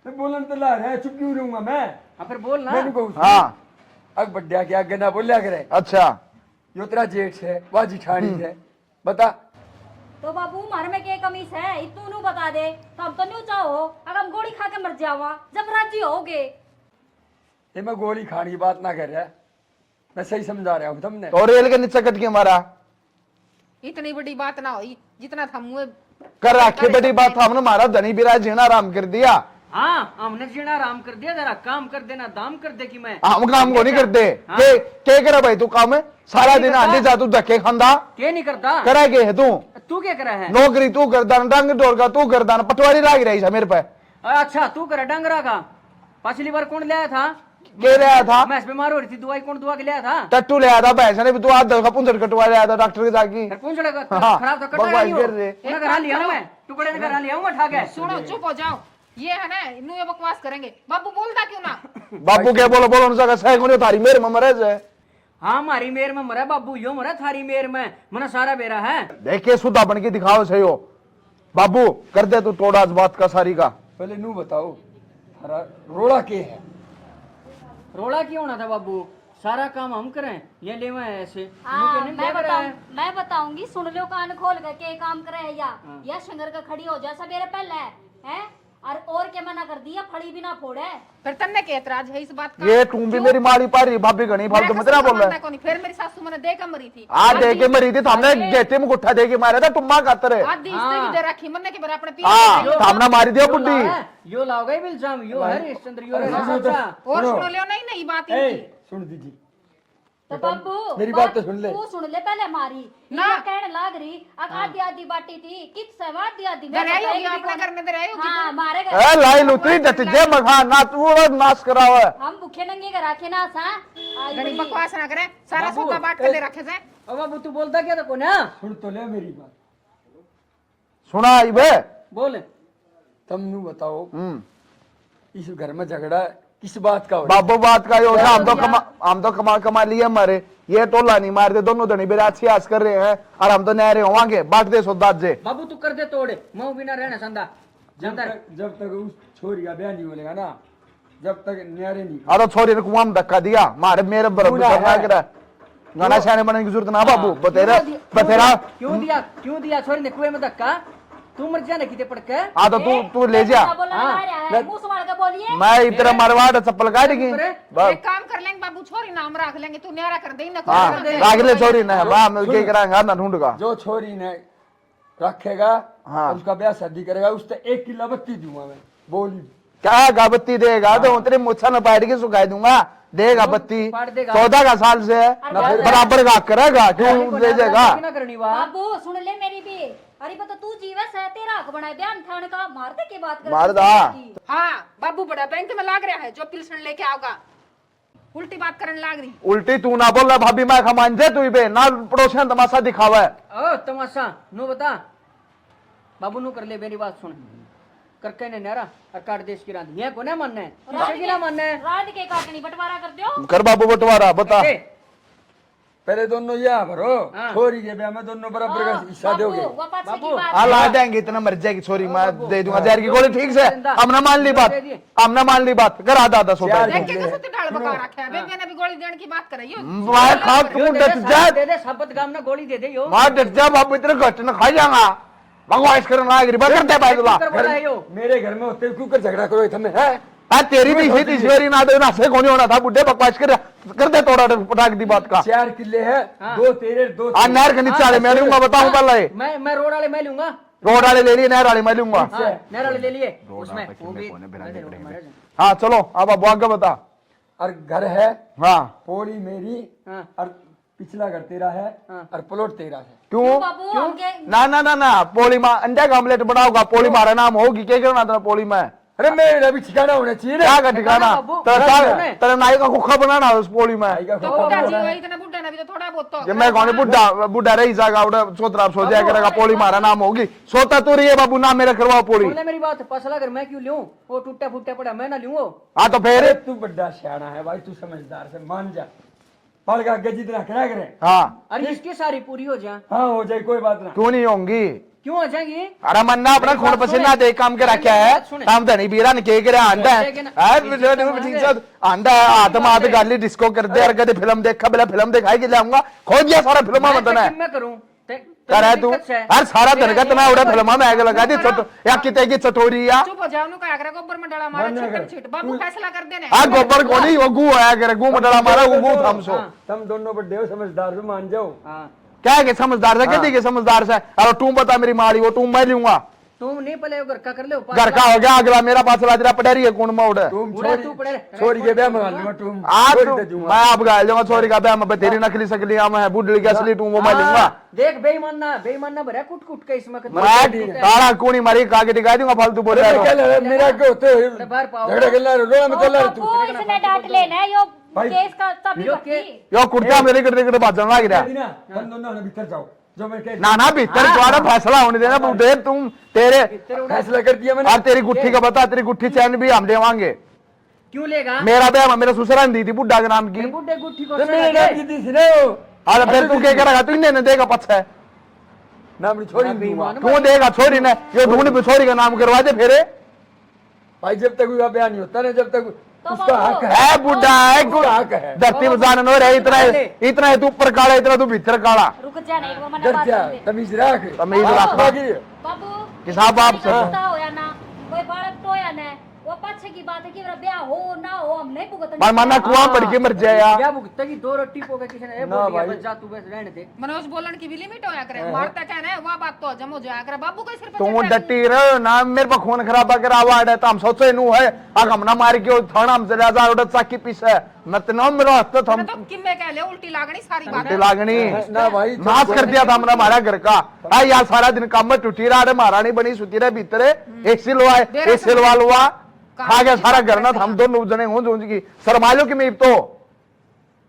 मैं बोलन तो ला रहा है, चुप क्यों रहूंगा मैं। हाँ, फिर बोल ना। मैं नहीं कहूँ हाँ अब बड्डा क्या कहना बोलिया करे। अच्छा यो तेरा जेठ है वह जिठानी है बता। तो बाबू मार में के कमी है इतू नु बता दे तो हम तो न्यू चाहो अगर हम गोली खा के मर जावा जब राजी होगे। ये मैं गोली खाने की बात ना कर रहा, मैं सही समझा रहा हूँ तुमने। तो रेल के नीचे कट के मारा इतनी बड़ी बात ना हुई जितना था मुँह कर राखी बड़ी बात हमने मारा धनी बिरा जीना आराम कर दिया। हाँ हमने जीना आराम कर दिया, जरा काम कर देना, दाम कर दे कि मैं हम काम को नहीं करते। हाँ। के करे भाई तू काम है सारा दिन आंधी जा तू धक्के खांदा क्या नहीं करता, करा के है तू तू क्या करा है। नौकरी तू करदान डंग डोर का तू करदान पटवारी लाग रही है मेरे पे। अच्छा तू करा डंगरा का, पिछली बार कौन लाया था, के रहा था मैं बीमार हो रही थी, दवाई कौन दुआ के लिया था। टट्टू ले आया था भैंसा ने भी तू हाथ धोखा पुंजड़ कटवा ले आया था डॉक्टर के जाके। फिर पूछ लगा हाँ, खराब तो कटा बकवास नहीं हो, कर रहे। उन्हें घर लिया हूं मैं, टुकड़े ने घर लिया हूं मैं, ठाके सुनो चुप हो जाओ, ये है ना इन्हों ये बकवास करेंगे। बाबू बोलता क्यों ना। बाबू के बोलो बोलो उनसे सह कोनी थारी मेरे में मरे जे। हाँ हमारी मेर में मरा बाबू, यो मरा थारी मेर में, मना सारा बेरा है। देखे सुधा बन के दिखाओ सही हो बाबू कर दे तू तोड़ा आज बात का सारी का। पहले नू बताओ थारा रोड़ा के है। रोड़ा क्यों होना था बाबू, सारा काम हम करें, ये ले मैं ऐसे हाँ, मुझे नहीं करा है। मैं बताऊंगी सुन लो कान खोल कर के काम करे है या शंकर का खड़ी हो जा सवेरे पहले है और के मना कर दिया फड़ी भी ना फोड़े। फिर तन्ने के एतराज है इस बात का। ये तुम भी मेरी मारी पारी भाभी घनी फालतू मत ना बोल रहे। फिर मेरी सासू मैंने दे के मरी थी। आ दे के मरी थी हमने गेटे में गुट्ठा दे के मारा था तुम्मा खातर। आधी इसने भी दे रखी मन्ने के बराबर अपने हाँ पीछे। सामना मारी दिया बुड्ढी। यो लाओगे इल्जाम, यो है हरिश्चंद्र, यो है सुनो तो- चाचा। और सुनो। सुनो ले नहीं नहीं बात ए, इनकी। सुन दीदी तो बाबू मेरी बात तो सुन ले। तू सुन ले पहले हमारी ना। ना कहने लाग रही आधी आधी बाटी थी किस से आधी आधी दे रही होगी अपने घर में, दे रही होगी हाँ तू। मारे घर ए लाई लुतरी डट जे मखा ना तू और नाश करावे। हम भूखे नंगे के रखे ना सा आई घड़ी बड़ी। बकवास ना करे, सारा बाबू, सौदा बांट के दे रखे से। अब बाबू तू बोलता क्या था कोना, सुन तो ले मेरी बात। सुना आई बे बोल। तुम नू बताओ इस घर में झगड़ा किस बात का हो? बाबू बात का यो हम तो कमा लिए हमारे ये टोला नहीं मारते दोनों धनी बेरा अच्छी आस कर रहे हैं और हम तो नहरे होवांगे बांट दे सौदात जे। बाबू तू कर दे तोड़े, मैं बिना रहना संदा जानता है। जब तक उस छोरी का ब्याह नहीं होगा ना जब तक न्यारे नहीं। आ तो छोरी ने कुआं में धक्का दिया मारे मेरे बराबर पूरा करना है। करा गाना शाने बनने की जरूरत ना बाबू बतेरा क्यों दिया छोरी ने कुएं में धक्का, तू मर जाने की पड़ के। आ तो तू ले जा। बोला है मुंह संभाल के बोलिए। मैं इतना मरवाड़ चप्पल काटेगी एक काम कर लेंगे बाबू, छोरी नाम रख लेंगे, तू न्यारा कर दे ना। हाँ राग ले छोरी ने वाह मैं क्या करांगा ना ढूंढगा। जो छोरी ने रखेगा हाँ। उसका ब्याह शादी करेगा उससे 1 किलो बत्ती दूंगा मैं। बोली क्या गाबत्ती देगा तो तेरे मुच्छा न पाड़ के सुखा दूंगा देगा बत्ती पाड़ देगा। 14 का साल से है बराबर का करेगा क्यों ले जाएगा। ना करनी वाह बाबू सुन ले मेरी भी अरे बता तू जीवस है तेरा हक बनाए ध्यान थाने का मारते की बात कर मार दा। हाँ बाबू बड़ा बैंक में लाग रहा है जो पिलसन लेके आओगा। उल्टी बात करने लाग रही। उल्टी तू ना बोल रहा भाभी, मैं खमान जे तू बे ना पड़ोसियों तमाशा दिखावा है। ओ तमाशा नु बता बाबू नु कर ले मेरी बात सुन करके ने नारा और काट देश की रांध ये कोने मानना है किसे की ना मानना है रात के काटनी बंटवारा कर दियो। कर बाबू बंटवारा बता। कैसे? पहले दोनों यहाँ भरो, हाँ। छोरी के ब्याह में दोनों बराबर का हिस्सा दोगे। वो पाछे की बाबू, बात हाँ ला देंगे, इतना मर जाएगी छोरी, मैं दे दूंगा जहर की गोली। ठीक से हमने मान ली बात, हमने मान ली बात। करा दादा सोटा देख के कसुती डाल बका रखा है। बेबी ने भी गोली देने की बात कराई हो। मैं खा तू डट जा, दे दे शपथ गाम ना गोली दे दे यो मैं डट जा बाबू, इतने घट न खा जाऊंगा। बकवास करना लाग रही करते भाई तुला। कर बोला है यो मेरे घर में होते क्यों कर झगड़ा करो इतने है? तेरी भी इसी तीसरी ना दे ना से कौन होना था बुड्ढे, बकवास कर दे तोड़ा पटाक दी बात का। 4 किले है, 2 तेरे 2 आ नहर के नीचे वाले मैं लूंगा, बताऊं पहले। मैं रोड वाले मैं लूंगा रोड वाले ले लिए, नहर वाले मैं लूंगा। हाँ, नहर वाले ले लिए उसमें वो भी हाँ चलो अब आगे बता। और घर है, हाँ पौड़ी मेरी हाँ। और पिछला घर तेरा है हाँ। और प्लॉट तेरा है। क्यों? बाबू हमके ना ना ना ना पोली माँ अंडे का ऑमलेट बनाओगा, पोली मारा नाम होगी, क्या करना था पोली में? अरे मेरा भी ठिकाना होना चाहिए ना। क्या का ठिकाना? बाबू, तेरा नाई का खोखा बनाना उस पोली में। तो बुड्ढा जी वही इतना बुड्ढा ना भी तो थोड़ा बहुत तो जब मैं कौन बुड्ढा बुड्ढा रही जाएगा उड़ा सोतरा सो जाया करेगा, पोली मारा नाम होगी। सोता तो रही है बाबू, ना मेरा करवाओ पोली। सुन ले मेरी बात पसला कर मैं क्यों लूं वो टूटा फूटा पड़ा मैं ना लूं वो हाँ तो फिर अरे तू बड़ा सियाना है भाई, तू समझदार से मान जा। पढ़ का आगे जितना करा करे। हाँ अरे इसकी सारी पूरी हो जाए हाँ हो जाए, कोई बात ना। क्यों नहीं होंगी? क्यों हो जाएगी अरे मन्ना अपना खून पसीना दे काम के रखा है, काम धनी बीरा निके करे आंदा है आंदा है आत्मा आत गाली डिस्को कर दे और कदे फिल्म देखा बिला फिल्म दिखाई के लाऊंगा, खोज दिया सारा फिल्म में बताना है। मैं करूं कर है तू हर सारा दिन का तना उड़ा फिल्म में आग लगा दी या किते की चटोरी या चुप हो जाओ नु का गोबर में डाला मारा छिट छिट बाबू फैसला कर देने। आ गोबर को नहीं वो गू आया करे, गू मडला मारा वो गू थमसो। तुम दोनों बड़े हो, समझदार से मान जाओ। हाँ क्या है कि समझदार से कहती कि समझदार से? अब तू बता मेरी मारी, वो तू मैं लूंगा। तुम नहीं पहले घर का कर ले घर का हो गया अगला, मेरा पास लाजरा पड़ेरी है कौन मोड़ तुम उड़ा तू पड़े छोरी के ब्याह में मान लूंगा, तुम आज छोरी दे दूंगा। मैं अब गाय लूंगा छोरी का ब्याह में, तेरी नकली सकली मैं बुढ़ी की असली तू वो मैं लूंगा। देख बेईमानना भरा कुट कुट के इसमें मैं तारा कूनी मारी काके दिखा दूंगा, फालतू बोल रहा क्या है। लड़ा मेरा क्यों होते हो? बाहर पाओ झगड़ा करना रोड़ा में चल रहा तू। बाबू इसने डांट लेना है यो केस का तभी यो बत्ती। यो कुर्ता मेरे कड़े बाजन लग रहा। ना तुम दोनों भीतर जाओ, जो मैं कह ना ना भीतर द्वारा फैसला होने देना बुढ़े, तुम तेरे फैसला कर दिया मैंने। और तेरी गुट्ठी का बता, तेरी गुट्ठी चैन भी हम देवांगे। क्यों लेगा मेरा ब्याह मेरा ससुरा ने दी थी बुड्ढा के नाम की। बुड्ढे गुट्ठी को तो मेरे नाम की दी थी ना वो। अरे फिर तू क्या करेगा? तू इन्हें देगा पछा है, नाम नहीं छोड़ी दूंगा। तू देगा छोरी ने यो ढूंढ पे छोरी का नाम करवा दे फेरे। भाई जब तक उसका ब्याह नहीं होता ना, जब तक तो उसका बाबू, हक है। है बुड्ढा है हक है। धरती में जान हो रहा इतना इतना तू ऊपर काला, इतना तू भीतर काला। रुक जा नहीं वो मना डर बात जा, सुन ले। तमीज रख। तमीज रख। बाबू किसान बाप से हो या ना कोई बालक तो या ना वो पाछे की बात है कि मेरा ब्याह हो ना हो हम नहीं भुगतने। मैं माना कुआं पड़ के मर जाया। क्या भुगता की 2 रोटी पोके किसी ने ए ना बोल दिया भाई। बस जा तू बस रहने दे मनोज बोलन की भी लिमिट होया करे। मारता कहना है वह बात तो हजम हो जाया करे। बाबू के सिर पे तू चढ़ रहा है। डटी रहो ना, मेरे पर खून खराबा करा वार्ड है तो हम सोचे नू है आग हम ना मार के थाना हम चला जा उड़त चाकी पीछे मत ना मेरा हस्त मैंने हम तो किम्मे कह ले उल्टी लागनी सारी बात उल्टी लागनी ना भाई नाश कर दिया था हमने हमारा घर का। आई यार सारा दिन काम में टूटी रहा है, महारानी बनी सुती रहे भीतर एक सिलवाए एक सिलवा लुआ खा गया सारा घर ना। हम दोनों जने हूं जो की शर्माइलो की मैं तो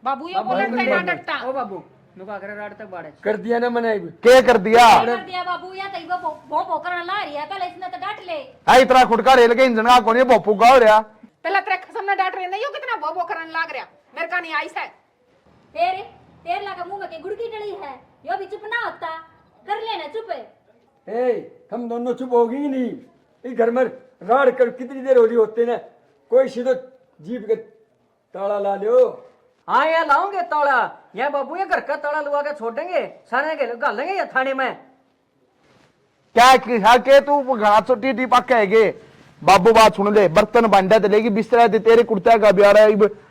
बाबू ये बोलन पे ना डटता। ओ बाबू नुका करे रात तक बाड़े कर दिया ना मैंने। के कर दिया कर दिया बाबू या तई वो भो करना ला रही है कल इसने तो डांट ले। है इतना खुटका रेल के इंजन का कोनी भोपू का हो रहा। पहला तेरे कसम ने डांट रहे नहीं हो कितना भो करने लाग रहा। मेरे का नहीं आई है तेरे लगा मुंह में के गुड़की डली है यो भी चुप ना होता कर लेना चुप है। ए हम दोनों चुप होगी ही नहीं। इस घर में राड़ कर कितनी देर हो रही होते ना, कोई सीधो जीप के ताला ला लो। हाँ यहाँ लाओगे ताला, यहाँ बाबू ये घर का ताला लुआ के छोड़ देंगे सारे के घाल लेंगे या थाने में। क्या के तू घास छोटी टी पक्के बाबू बात सुन ले, बर्तन बांधा ते लेगी बिस्तरा ते तेरे कुर्ता का ब्याह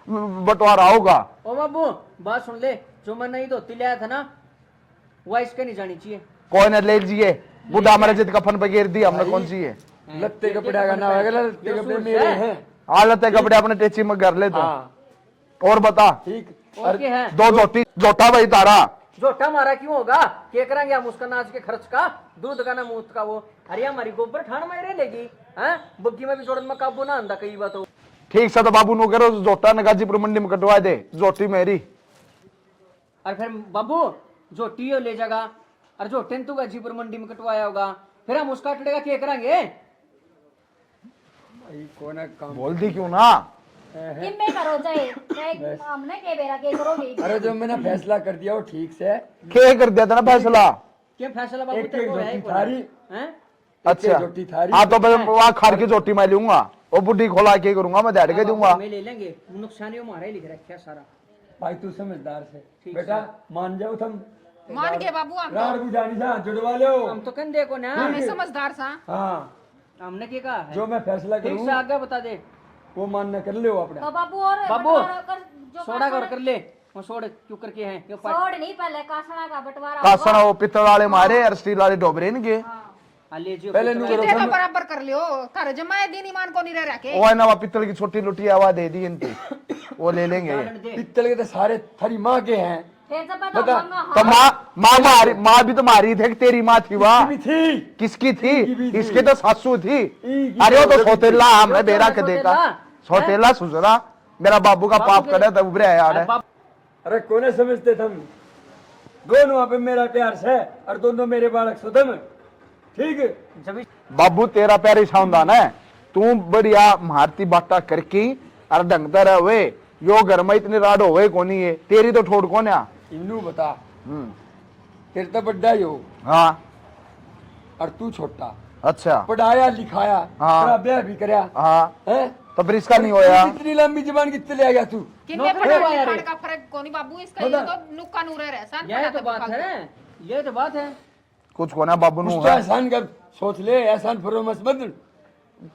बंटवारा होगा। ओ बाबू बात सुन ले, जो मैं नहीं धोती लाया था ना वह इसके नहीं जानी चाहिए। कोई न ले जिए बुढ़ा हमारे जित कफन पे घेर दी हमने कौन सी है। लत्ते कपड़े का ना होगा, लत्ते कपड़े मेरे हैं। हाँ लत्ते कपड़े अपने टेची में कर ले तो। और बता ठीक और क्या है दो जोटी जोटा भाई तारा जोटा मारा क्यों होगा? क्या करेंगे हम उसका नाच के खर्च का, दूध का ना मूत का वो। अरे हमारी गोबर ठाण में रह लेगी हैं, बुग्गी में भी छोड़न में काबू ना आंदा कई बात हो। ठीक से तो बाबू नु करो, जोटा ने गाजीपुर मंडी में कटवा दे, जोटी मेरी। और फिर बाबू झोटी हो ले जाएगा और झोटे ने तू गाजीपुर मंडी में कटवाया होगा, फिर हम उसका टड़ेगा क्या करेंगे? भाई कौन है काम बोल दी क्यों ना? किम्मे करो चाहे चाहे हमने के बेरा के करोगे। अरे जो मैंने फैसला कर दिया वो ठीक से है। क्या कर दिया था ना फैसला? क्या फैसला बाबू एक तेरे एक को है रोटी कोई? थारी, हैं? अच्छा रोटी थारी। हाँ तो मैं वहाँ खार की चोटी मैं लूंगा, वो बुढ़ी खोला के करूंगा, मैं डेढ़ के दूंगा। मैं ले लेंगे, नुकसान हमारा ही लिख रखा है सारा। भाई तू समझदार से बेटा, मान जाओ तुम। मान गए बाबू हम राड बुझानी जा जुड़वा लो। हम तो कन देखो ना, हमें समझदार सा। हाँ हमने क्या कहा है? जो मैं फैसला ठीक करूँ से आगे बता दे वो मानना कर ले अपना। तो बाबू और बाबू, बंटवारा कर जो सोडा गौर कर ले, वो सोड क्यों करके हैं क्यों पास छोड़ नहीं पहले कासना का बंटवारा कासना वो पित्तल वाले मारे और स्टील वाले डोबरे इनके। ले जियो पहले पितरा- नु करो कितने का तुम। बराबर कर लियो, कर जमाए दिन ईमान को नहीं रह रखे। वो है ना, वो पित्तल की छोटी लुटी आवाज दे दी इनकी, वो ले लेंगे। डालन दे। पित्तल के तो सारे थारी माँ के हैं। फिर जब बता, बता तो माँ भी तुम्हारी थी, तेरी माँ थी वाह? भी थी। किसकी इनकी भी थी? थी। इसकी तो सासू थी। इनकी अरे वो तो तो सोतेला हमने यो बेरा तो के देखा, सोतेला, सोतेला सुसरा मेरा बाबू का पाप करे तब उभरे यार है। बाबू अरे कोने समझते तुम, दोनों वहाँ पे मेरा प्यार से और दोनों मेरे बालक सुदम, ठीक है? जब इस- बाबू तेरा प्यार ही सावधान है, तू बढ़िया मारती बाटा करके और ढंगता रहे, यो घर में इतनी राड होवे कोनी है, तेरी तो ठोड़ कौन है? इनू बता, तेरे तो बड्डा ही हो हाँ और तू छोटा, अच्छा पढ़ाया लिखाया, हाँ। तेरा ब्याह भी कराया, हाँ, हैं? तो फिर इसका नहीं होया? इतनी लंबी जबान कितने ले आ गया तू? कितने नौकरी पढ़ा वाला लिखा रे। का फर्क कोनी बाबू, इसका ये तो नुक्का नूरे रह सन यह तो बात है, ये तो बात है। कुछ कोना बाबू नु उसका है एहसान कर, सोच ले, एहसान फरोमत बदल।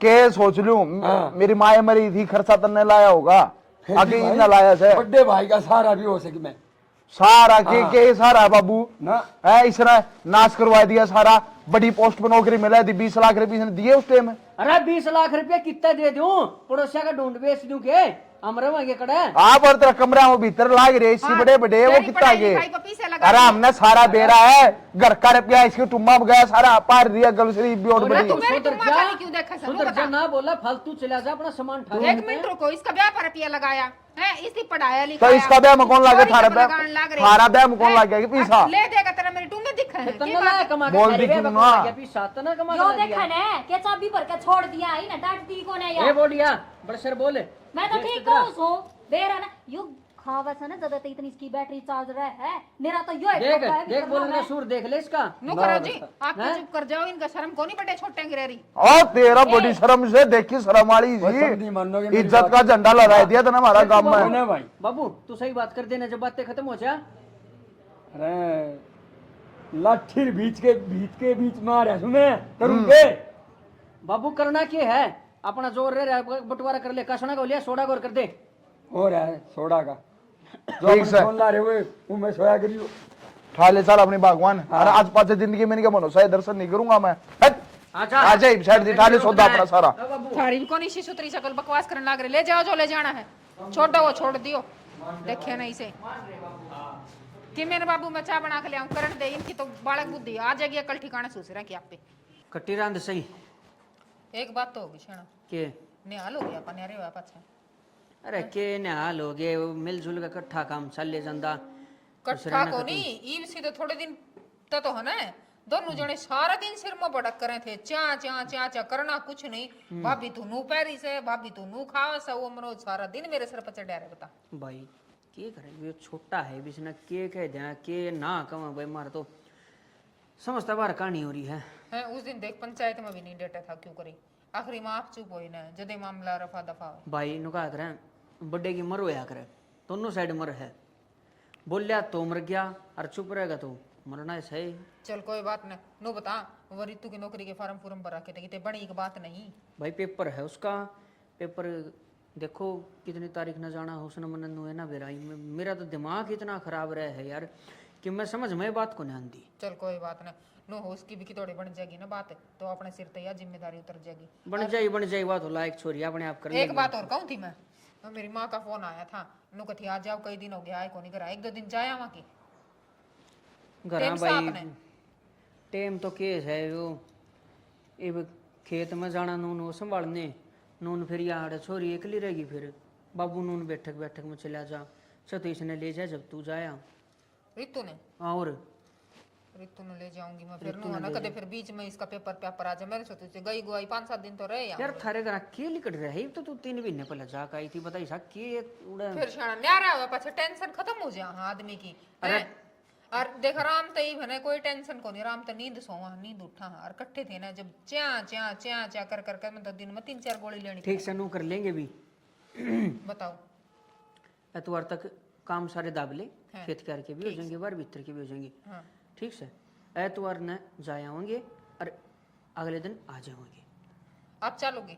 के सोच लूं, हाँ। मेरी माए मरी थी, खर्चा तन्ने लाया होगा, आगे ही ना लाया से बड्डे भाई का सहारा भी हो सके मैं सारा हाँ। के सारा है बाबू ना। है, इसने नाश करवा दिया सारा, बड़ी पोस्ट पर नौकरी मिला थी, 20 लाख रुपए इसने दिए उस टाइम में। अरे 20 लाख रुपया कितना दे दूं, पड़ोसिया का ढूंढ बेच दूं के हमरे वहां कड़े आप और तेरा कमरा वो भीतर लाग रहे इसी बड़े बड़े, वो कितना के? अरे हमने सारा बेरा है, घर का रुपया इसके टुम्मा में गया सारा, पार दिया गलसरी ब्योट बड़ी। मेरी तुम माँ खाली क्यों देखा सब? सुधर जा, ना बोला फालतू चला जा, अपना सामान उठा एक मिनट रुको, इसका ब्याह पर रुपया लगाया है, इसकी पढ़ाया तो लिखाया, इसका ब्याह में कौन लागे? चोरी थारा सब ब्याह लगान लाग रहे। थारा ब्याह में कौन हैं? लागे पैसा? ले देगा तेरा मेरी टूमे दिखा है, तन्ना की ना बात? कमा बोल के दी खरीबे क्यों बकवा ना? गया पीसा तना कमा यो के ला देखा दिया। ने के चाबी भर के छोड़ दिया आई ना, डांटती कौन है ए यार? बोलिया बड़सर बोले मैं तो ठीक कहूं सो बेरा ना यू खावा से ना ज्यादा तो इतनी इसकी बैटरी चार्ज रहा है, मेरा तो यो देख देख बोलने का सुर देख ले इसका। नु करो जी, आप तो चुप कर जाओ, इनका शर्म कोनी बड़े छोटे गिरेरी। और तेरा बड़ी शर्म से देखी शर्म वाली समझी मानोगे जी, मेरी इज्जत का झंडा लहरा दिया था ना हमारा काम है में। ना भाई? बाबू तू सही बात कर देना, जब बातें खत्म हो जा। अरे लाठी बीच के बीच मार है सुने करूं के? बाबू करना क्या है, अपना जोर रे रहा, बंटवारा कर ले, कसना को लिया सोडा गोर कर दे। हो रहा है सोडा का जो ठीक अपने से। फोन ला रहे हुए वो मैं सोया करियो। उठा ले साल अपनी भगवान, अरे आज पाँच जिंदगी में इनके भरोसा है, दर्शन नहीं करूंगा मैं। हट, आजा आ जाए साइड से, उठा ले सौदा अपना सारा। थारी भी कोनी शी सुतरी शकल बकवास करने लाग रहे, ले जाओ जो ले जाना है, छोड़ दो वो छोड़ दियो, देखे नहीं से कि मेरे बाबू मैं चाय बना के ले आऊं, करण दे, इनकी तो बालक बुद्धि आ जाएगी, कल ठिकाने सूस रहा कि आप पे। कट्टी रांध सही एक बात तो होगी शेणा, के निहाल हो गया अपन, अरे वाह अच्छा अरे के निहाल हो गए, मिलजुल का कट्ठा काम चल ले जांदा। कट्ठा को नहीं, ई सीधे थोड़े दिन तक तो है ना, दोनों जने सारा दिन सिर में भड़क करे थे, चा चा चा चा करना कुछ नहीं, भाभी तू नू पैरी से, भाभी तू नू खावा से, वो मनोज सारा दिन मेरे सर पर चढ़ा रहे, बता भाई के करे, ये छोटा है बिसना, के कह देना के ना कमा भाई, मार तो समझता बार कहानी हो रही है। हैं उस दिन देख पंचायत में भी नहीं डेटा था, क्यों करी, आखिरी में आप चुप होई ना, जदे मामला रफा दफा हो। भाई नु कहा करे बड्डे की मर होया करे, दोनों साइड मर है, बोलिया तो मर गया और चुप रहेगा तो मरना है सही। चल कोई बात नहीं, नो बता वो रितु की नौकरी के फार्म फूरम भरा के थे, बड़ी एक बात नहीं। भाई पेपर है उसका, पेपर देखो कितनी तारीख न जाना हुसन मनन है ना बेराई में, मेरा तो दिमाग इतना खराब रहा है यार कि मैं समझ में बात को नहीं आती। चल कोई बात नहीं, नो हो उसकी भी की थोड़ी बन जाएगी ना बात, तो अपने सिर तैयार जिम्मेदारी उतर जाएगी। बन जाई बात हो लायक छोरी अपने आप कर एक बात और कहूँ थी मैं, तो मेरी माँ का फोन आया था, नो कथी आ जाओ, कई दिन हो गया आए को नहीं करा, एक दो दिन जाया वहाँ की घर टेम साफ भाई ने। टेम तो केस है वो, ये खेत में जाना नू संभालने, नून फिर यहाँ छोरी अकेली रहेगी, फिर बाबू नून बैठक बैठक में चला जा, तो इसने ले जा जब तू जाया। रितु ने और रितु ने ले जाऊंगी मैं, फिर नु ना कदे फिर बीच में इसका पेपर आ जाए। मेरे सोचे से गई गुआई 5-7 दिन तो रहे यार थारे घर के लिकट रही तो तू 3 महीने पहले जाके आई थी, बताई सा के उड़ा फिर शाना न्यारा हुआ पाछे टेंशन खत्म हो जा आदमी की। अरे और देख राम तो ही भने कोई टेंशन को नहीं, राम तो नींद सोवा नींद उठा और कट्ठे थे ना जब च्या च्या च्या च्या कर कर कर मतलब दिन में 3-4 गोली लेनी। ठीक से नू कर लेंगे भी। बताओ एतवार तक काम सारे दाब ले, खेत कर के भी हो जाएंगे, बार भीतर के भी हो जाएंगे। हाँ। ठीक से एतवार न जाए होंगे और अगले दिन आ जाओगे। आप चलोगे?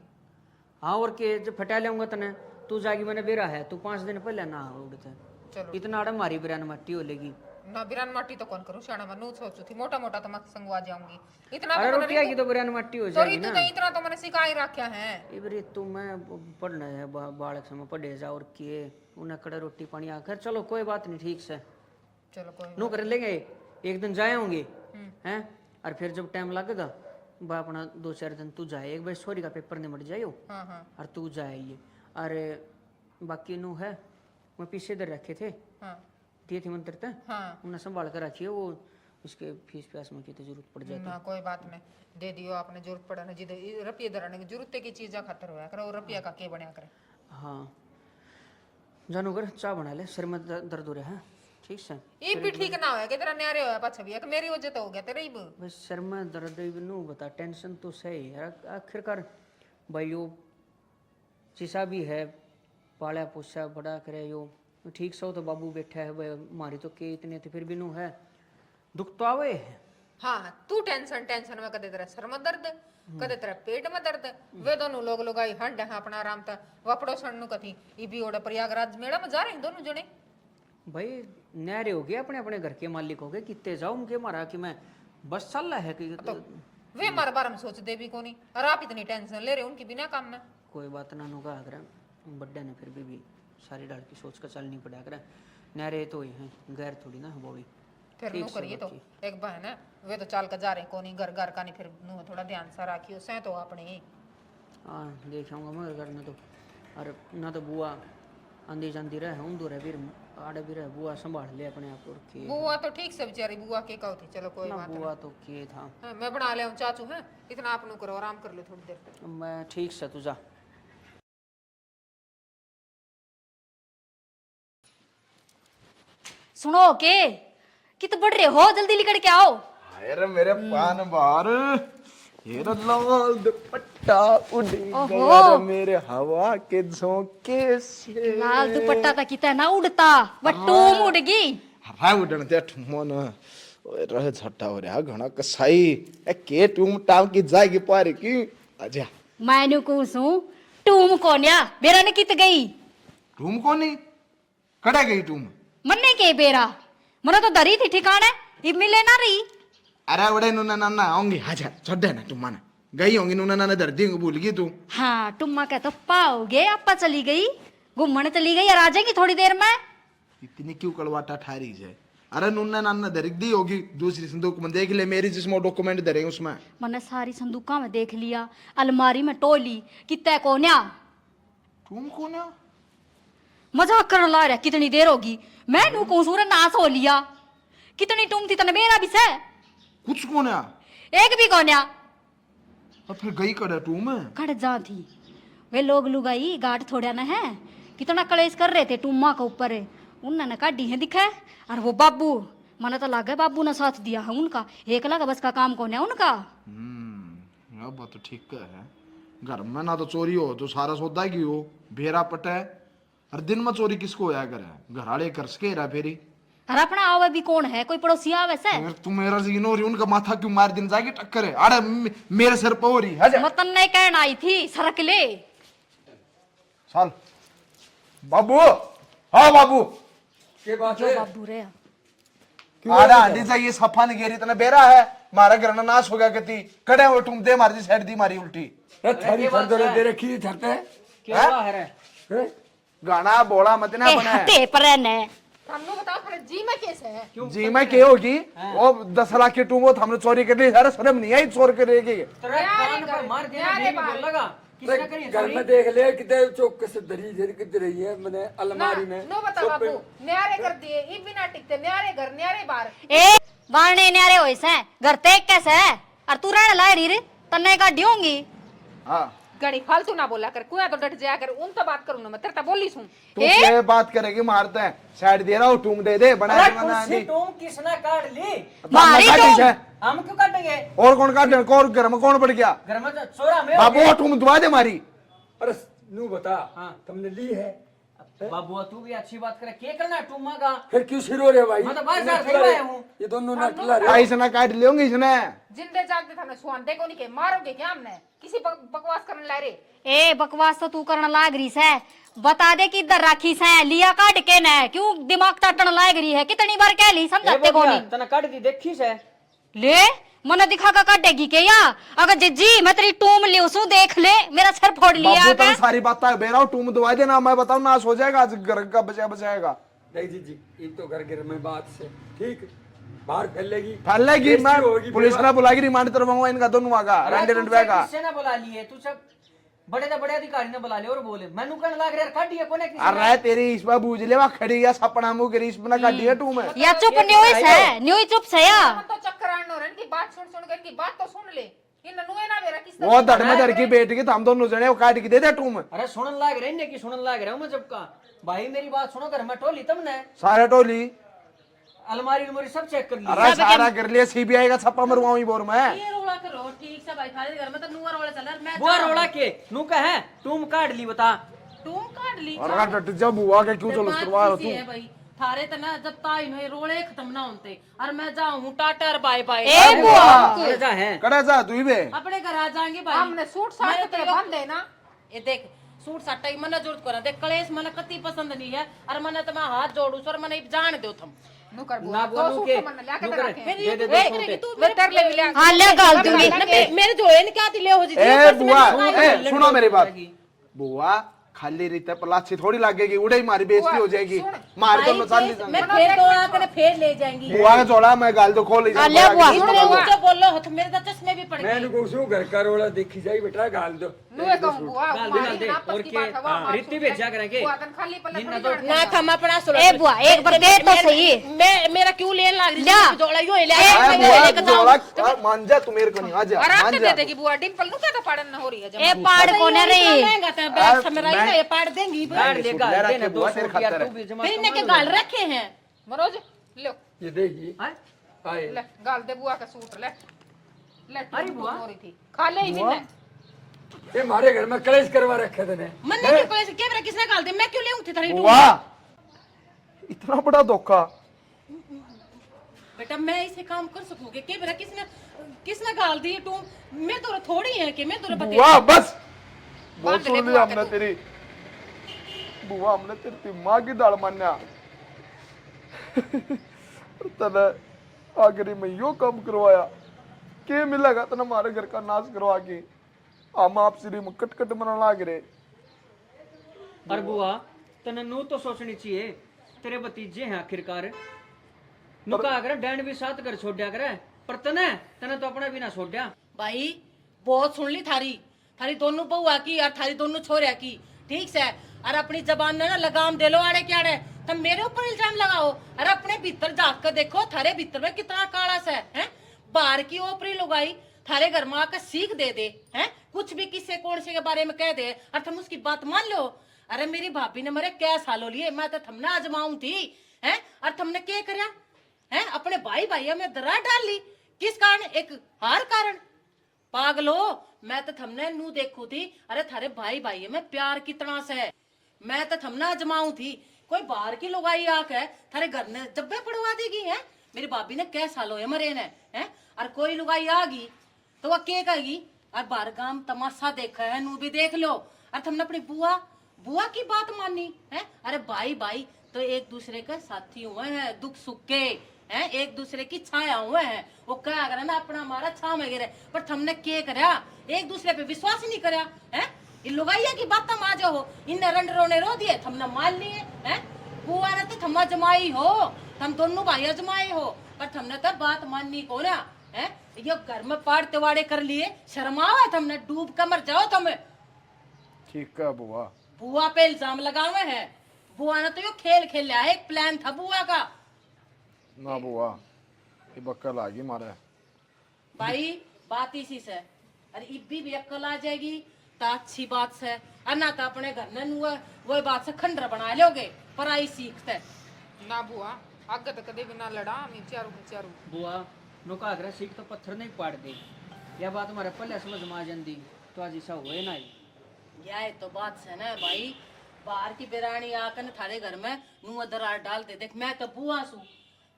हाँ और के जब फटा लेऊंगा तने तू जागी मैंने बेरा है, तू 5 दिन पहले ना उड़ते चलो इतना आड़ा मारी बिरान मट्टी हो लेगी ना बिरान माटी तो कौन करूं शाना मैं नू सोचू थी मोटा मोटा तो मैं संगवा जाऊंगी इतना अरे तो रोटिया की तो बिरान मट्टी हो तो जाएगी रितु ना। तो इतना तो मैंने सिखा ही रखा है। इबरे तू मैं पढ़ना है बालक समय पढ़े जा और किए उन्हें कड़े रोटी पानी आकर चलो कोई बात नहीं ठीक से चलो कोई नो कर लेंगे, एक दिन जाए होंगे हैं और फिर जब टाइम लगेगा बा अपना 2-4 दिन तू जाए, एक बार सॉरी का पेपर निमट जाइयो हाँ हाँ और तू जाइए। अरे बाकी नु है मैं पीछे इधर रखे थे हाँ दिए थे मंत्र थे हाँ उन्हें संभाल कर रखिए, वो इसके फीस प्यास में की तो जरूरत पड़ जाती ना कोई बात नहीं दे दियो आपने जरूरत पड़ा ना जिधर रुपये धरने की जरूरत की चीज खातर हुआ करो रुपया का के बनया करे। हाँ जानू कर चाय बना ले, सिर में दर्द हो रहा है ठीक से। ये भी ठीक ना होया कि तेरा न्यारे होया पाछा भी मेरी वजह तो हो गया तेरे ही बस सिर में दर्द नू बता टेंशन तो सही है आखिरकार भाइयों शीशा भी है पाला पोसा बड़ा करे यो ठीक से हो तो बाबू बैठा है भाई मारी तो के इतने थे फिर भी नू है दुख तो आवे है। हाँ तू टेंशन टेंशन में कदे तेरा सर में दर्द कदे तेरा पेट में दर्द वे दोनों लोग लगाई हंड है अपना आराम था वपड़ो सन्नु कथी ई भी ओड़ा प्रयागराज मेला में जा रहे हैं दोनों जने भाई न्यारे हो गए अपने अपने घर के मालिक हो गए कितने जाऊं उनके मारा कि मैं बस चल रहा है कि तो वे मारे बारे में सोच दे भी कोनी और आप इतनी टेंशन ले रहे उनकी बिना काम में। कोई बात ना नुका अगर बड्डे ने फिर भी सारी डाल की सोच कर चलनी पड़ा कर न्यारे तो ही हैं गैर थोड़ी ना वो भी फिर नु करिए तो एक बहन है वे तो चाल कर जा रहे कोनी घर घर का नहीं फिर नु थोड़ा ध्यान सा रखियो से तो अपने हाँ देख आऊँगा मगर करना तो और ना तो बुआ आंधी जाती रहे हूँ दूर है फिर आड़े भी रहे बुआ संभाल ले अपने आप और के बुआ तो ठीक से बेचारी बुआ के कहो थी चलो कोई ना बात बुआ तो के था हाँ, मैं बना ले चाचू है इतना आप नु करो आराम कर लो थोड़ी देर। मैं ठीक से तू जा सुनो के कित बढ़ रहे हो, जल्दी निकल के आओ। अरे मेरे पान बार ये लाल दुपट्टा उड़ेगा मेरे हवा के झोंके से लाल दुपट्टा था कितना ना उड़ता बट टूम उड़ गई। हाय उड़न ते ठमन ओए रह झट्टा हो रहा घणा कसाई ए के टूम टाम की जाएगी पारे की आजा मैंने कुसू टूम कोन्या बेरा ने कित गई टूम कोनी कड़ा गई टूम मन्ने के बेरा मने तो दरी थी ठिकाने इब मिले ना रही। अरे उड़े नुना नाना आऊंगी आजा छोड़ ना तुम माना गई होंगी नुना नाना दर्दी भूल गई तू। हाँ टुम्मा कह तो पाओगे अपा चली गई घूमने चली गई और आ जाएगी थोड़ी देर में। इतनी क्यों कड़वाटा ठारी जाए। अरे नुना नाना दरिक दी होगी दूसरी संदूक में देख ले मेरी जिसमें डॉक्यूमेंट धरे उसमें मैंने सारी संदूका में देख लिया अलमारी में टोली कितने कोन्या तुम कौन है मजाक कर ला रहा कितनी देर होगी मैं नू को सूरन नाश हो लिया कितनी टूम थी तने मेरा भी से कुछ कौन है एक भी कोन्या और फिर गई कड़ा टूम कट जा थी वे लोग लुगाई गाट थोड़ा ना है कितना कलेश कर रहे थे टूमा के ऊपर उन्होंने काटी है दिखा और वो बाबू मने तो लगा बाबू ने साथ दिया है उनका एक लगा बस का काम कौन है उनका। यह बात तो ठीक है घर में ना तो चोरी हो तो सारा सौदा की हो भेरा पटे और दिन में चोरी किसको होया करे घर वाले कर सके रहा फेरी और अपना आवे भी कौन है कोई पड़ोसी आवे से अगर तुम मेरा सीन हो रही उनका माथा क्यों मार दिन जाके टक्कर है अरे मेरे सर पर हो रही है मतन नहीं कहना आई थी सरक ले साल बाबू हाँ बाबू के बात जो है बाबू रे अरे आंधी चाहिए सफा नहीं गेरी इतना बेरा है मारा घर नाश हो गया कती कड़े हो तुम दे मारी साइड दी मारी उल्टी थारी फर्दर दे रखी धरते है क्या हुआ है हैं? गाना बोला मत ना बना है हते पर ने हमने बताओ फिर जी में कैसे है जी मैं के होगी वो 10 लाख की टूम हो हमने चोरी कर ली अरे शर्म नहीं आई चोर करेगी तेरे कान पर मार दिया भी बोल लगा किसने करी है घर चोरी? में देख ले कितने चौक से धरी धरी किधर रही है मैंने ना अलमारी में नो बता सब पे- बाबू न्यारे कर दिए ई बिना टिकते न्यारे घर न्यारे बाहर ए वाणे न्यारे होइसे घर ते कैसे है और तू रहने लाए री रे तन्ने का ड्यूंगी हाँ गणी फालतू ना बोला कर कुआ तो डट जाया कर उन तो बात करूं ना मैं तेरे तो बोली सुन तू क्या बात करेगी मारते हैं साइड दे रहा हूँ टूम दे दे बना अरे के बना कुर्सी दी तुम किसने काट ली? मारी टूम। हम क्यों काटेंगे? और कौन काटे कौन घर में कौन पड़ गया घर में तो चोरा में बाबू वो टूम दुआ दे मारी अरे नू बता हाँ। तुमने ली है बाबू तू भी अच्छी बात करे क्या करना टूमा का? फिर क्यों सिरो रे भाई मैं तो बाहर इन्हें से खिला रहे। आया हूँ। ये दोनों ना खिला रहे हो। ऐसा ना काट लियोगे इसने जिंदे जागते थाने सुहान देखो नहीं के मारोगे क्या हमने किसी बकवास करने ला रे ए बकवास तो तू करना लाग रही है बता दे कि इधर राखी से लिया काट के न क्यों दिमाग टाटन लाग रही है कितनी बार कह ली समझाते को नहीं तना काट दी देखी से ले मना दिखा का काटेगी के या अगर जी मैं तेरी टूम ले उसू देख ले मेरा सर फोड़ लिया बाबू क्या तेरी सारी बातें बेरा हूँ टूम दुआ दे ना मैं बताऊँ नाश हो जाएगा आज घर का बचाएगा नहीं जी ये तो घर घर में बात से ठीक बाहर फैलेगी फैलेगी बेइज्जती मैं होगी, पुलिस फिर ने बुलाएगी रिमांड करवाऊंगा इनका दोनों आगा रेंट रेंट बैगा किससे ना बुला लिए तू सब बड़े अधिकारी ने बुला लिया और बोले मैनू कहने लाग रहा काट दिया कोने किसी अरे तेरी इस बार बूझ ले वहाँ खड़ी या सपना मुँह करी इस बना काटी है टूम या चुप न्यूज है न्यूज चुप से या हम तो चक्कर आने रन की बात सुन सुन कर इनकी बात तो सुन ले इन नुए ना मेरा किस वो धड़ में धड़ की बेट की हम दोनों जने वो काट के दे दे टूम अरे सुनन लाग रहे ने की सुनन लाग रहा हूं मैं जब का भाई मेरी बात सुनो घर में टोली तुमने सारा टोली अलमारी उलमारी सब चेक कर ली अरे सारा कर लिया सीबीआई का छप्पा मरवाऊं ही बोर में ये रोला करो ठीक से भाई खाली घर में तो नुआ रोला चल रहा है, मैं बुआ रोड़ा के नु का है तुम काट ली बता तुम काट ली और डट जब हुआ के क्यों चलो बात करवा किसी तू है भाई थारे तो ना जब ताई नो ये रोले खत्म ना होते और मैं जाऊं टाटर बाय बाय ए बुआ अरे जा है करे जा तू ही बे अपने घर आ जाएंगे भाई हमने सूट साट तेरे बंद है ना ये देख सूट साटा ही मना जरूरत करा देख कलेश मना कति पसंद नहीं है और मने तो मैं हाथ जोड़ू सर मने जान दो तुम नुकर ना बुआ बुआ दो नु सूट के तो मन लाके नु तो करे रखे दे दे वे दो करेगी सूट तू वे कर ले ले हाँ ले गाल दूंगी मेरे जोड़े ने क्या दिले हो जी ए बुआ ए सुनो मेरी बात बुआ खाली रीते पलाची थोड़ी लगेगी उड़े ही मारी बेइज्जती हो जाएगी मार तो चाल ली मैं फिर दो आकर फिर ले जाएंगी बुआ का जोड़ा मैं गाल तो खोल ही हाँ, ले बुआ। इतने ऊंचा बोलो हो तो मेरे तो चश्मे भी पड़ मैं गए इनको सो घर का रोला देखी जाई बेटा गाल दो नुए कहूं बुआ गाल दे, गाल दे। और के, हाँ, रित्ती भेजा करेंगे। बुआ तन खाली पल्ले जिन्ना थोड़ी तो- ना थम अपना सुनो ए बुआ एक बार दे तो सही मैं मेरा क्यों लेन लाग रही ला। है जोड़ा यो ले ए मैं बुआ लेके जाऊं जोड़ा मान जा तू मेरे को नहीं आ जा आराम मान से जा दे देगी बुआ डिंपल नु क्या तो पाड़न न हो रही है ए पाड़ कोने रही महंगा था बैग से मेरा ये पाड़ देंगी काट ले सूट गाल ले दे ना रखे दो बुआ तेरे सूट यार खातिर तू भी जमा फिर इनने के गाल रखे हैं मनोज लो ये देगी हाँ? आए ले गाल दे बुआ का सूट ले ले अरे बुआ। हो रही थी खा ले ही बिना ये हमारे घर में कलेश करवा रखे थे ने मन ने कोई से कैमरा किसने गाल दे मैं क्यों ले उठी थारी बुआ इतना बड़ा धोखा बेटा मैं इसे काम कर सकूंगी कैमरा किसने किसने गाल दी तू मैं तो थोड़ी है कि मैं तो बता बुआ बस बहुत बांध ले सुन बुआ लिया के हमने तू। तेरी बुआ हमने तेरी माँ की दाल मान्या तने आखिरी में यो काम करवाया के मिलेगा तना हमारे घर का नाश करवा के हम आप श्री में कट कट मरना लाग रहे और बुआ तने नु तो सोचनी चाहिए तेरे भतीजे हैं आखिरकार नु का अगर डैंड भी साथ कर छोड़ दिया करे पर तने तने तो अपना भी ना छोड़ दिया भाई बहुत सुन ली थारी थारी दोनों बहुआ की और थारी दोनों छोरिया की ठीक से और अपनी जबान ने ना लगाम दे लो आड़े क्या आड़े तुम मेरे ऊपर इल्जाम लगाओ और अपने भीतर झाँक कर देखो थारे भीतर में कितना काला सा है बाहर की ओपरी लुगाई थारे घर में आकर सीख दे दे हैं कुछ भी किससे कौन से के बारे में कह दे और तुम उसकी बात मान लो अरे मेरी भाभी ने मरे क्या सालों लिए मैं तो थमने आजमाऊं थी हैं और तुमने क्या करया हैं अपने भाई भाइयों में दरार डाल ली किस कारण एक हार कारण पागलो मैं तो थमने नू देखू थी अरे थारे भाई भाइयों में प्यार कितना से है मैं तो थमने आजमाऊं थी कोई बाहर की लुगाई आके थारे घर ने जब्बे पड़वा देगी है मेरी भाभी ने क्या सालों है मरे ने हैं और कोई लुगाई आ गई तो वह क्या कहेगी और बाहर गांव तमाशा देखा है नू भी देख लो और तुमने अपनी बुआ बुआ की बात मानी है अरे भाई भाई तो एक दूसरे के साथी हुए हैं दुख सुख के हैं एक दूसरे की छाया हुए हैं वो क्या करा ना अपना हमारा छा में गिरे पर तुमने क्या करया एक दूसरे पे विश्वास ही नहीं करया है इन लुगाइया की बात तुम आ जाओ इनने रंड रोने रो दिए तुमने मान लिए हैं बुआ ने तो थम्मा जमाई हो तुम दोनों भाई जमाए हो पर तुमने तो बात माननी को ना है ये घर में पाड़ तिवाड़े कर लिए शर्माओ तुमने डूब कर मर जाओ तुम ठीक है बुआ। बुआ पे इल्जाम लगावे हैं। बुआ ने तो यो खेल खेला है, एक प्लान था बुआ का। ना बुआ, ये बक्कल आ गई मारे। भाई बात इसी से, अरे इब्बी भी अक्कल आ जाएगी तो अच्छी बात से, और ना तो अपने घर ने वो बात से खंडर बना लोगे, पराई सीखते। ना बुआ आगे तो कदे भी ना लड़ा मैं चारू बुआ नुका आगरा सीख तो पत्थर नहीं पाड़ दे, यह बात हमारे पहले समझ में आ जाती तो आज ऐसा हुए ना ही। यह तो बात है ना भाई, बाहर की बिरानी आकर न थारे घर में नुआ दरार डाल दे। देख मैं तो बुआ सू,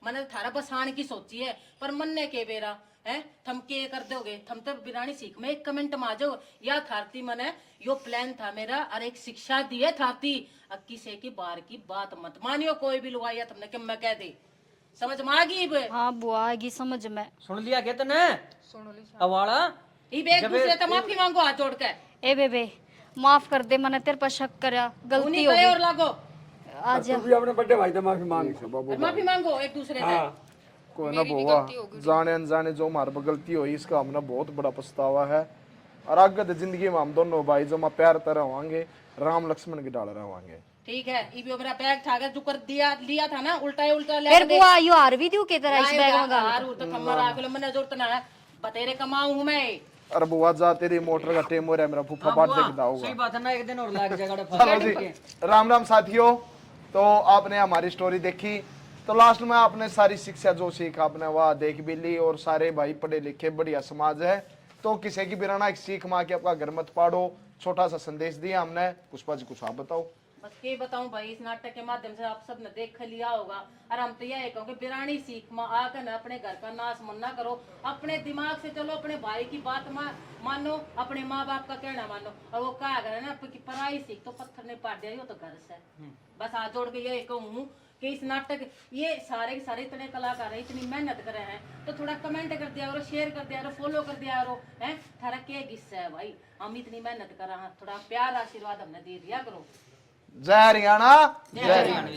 मैंने थारा बसाने की सोची है, पर मन्ने के बेरा है थम के कर दोगे। थम तो बिरानी सीख में एक कमेंट में आ जाओ, या थारती मने यो प्लान था मेरा, और एक शिक्षा दी है थारती, अक्की से की बार की बात मत मानियो कोई भी लुगाइया तुमने कि मैं कह दे। समझ में आ गई? हाँ बुआ आएगी समझ में। सुन लिया क्या तने अवाड़ा? इब एक दूसरे से माफी मांगो हाथ जोड़ के। ए बेबे माफ कर दे, मैंने तेरे पर शक करा, गलती उन्हीं हो करे और गई। लागो, आज तू भी अपने बड़े भाई से माफी मांग। और माफी मांगो एक दूसरे से। कोई ना बुआ, जाने अनजाने जो हमारे पर गलती हुई इसका हमने बहुत बड़ा पछतावा है, और आगे तो जिंदगी में हम दोनों भाई जो प्यार तरह होंगे, राम लक्ष्मण की डाल रहेंगे। ठीक है, इब मेरा बैग था जो कर दिया लिया था ना, उल्टा उल्टा फिर बुआ यो हार भी दियो के तरह इस बैग में गाल। हार तो थम्मा राख लो, मैंने जरूरत ना है, बतेरे कमाऊं हूं मैं। अरे बुआ जा, तेरी मोटर का टेम हो रहा है, मेरा फूफा हाँ बात बुआ, देखता होगा। सही बात है ना, एक दिन और लाग जाएगा चलो जी, राम राम साथियों। तो आपने हमारी स्टोरी देखी, तो लास्ट में आपने सारी शिक्षा जो सीख आपने वह देख भी ली, और सारे भाई पढ़े लिखे बढ़िया समाज है, तो किसी की बिराना एक सीख माँ के आपका घर मत पाड़ो, छोटा सा संदेश दिया हमने। पुष्पा जी कुछ आप बताओ। बस ये बताऊं भाई, इस नाटक के माध्यम से आप सब ने देख लिया होगा, और हम तो यह कहूँ कि बिरानी सीख में आकर ना अपने घर का नाश मन्ना करो, अपने दिमाग से चलो, अपने भाई की बात मानो, अपने माँ बाप का कहना मानो, और वो कहा अगर है ना कि पराई सीख तो पत्थर ने पाट दिया, तो घर से। बस हाथ जोड़ के यही कहूँ कि इस नाटक ये सारे के सारे इतने कलाकार है, इतनी मेहनत करे हैं, तो थोड़ा कमेंट कर दिया करो, शेयर कर दिया करो, फॉलो कर दिया करो, हैं थारा क्या गुस्सा है भाई, हम इतनी मेहनत कर रहे हैं, थोड़ा प्यार आशीर्वाद हमने दे दिया करो। जय हरियाणा। जय हरियाणा।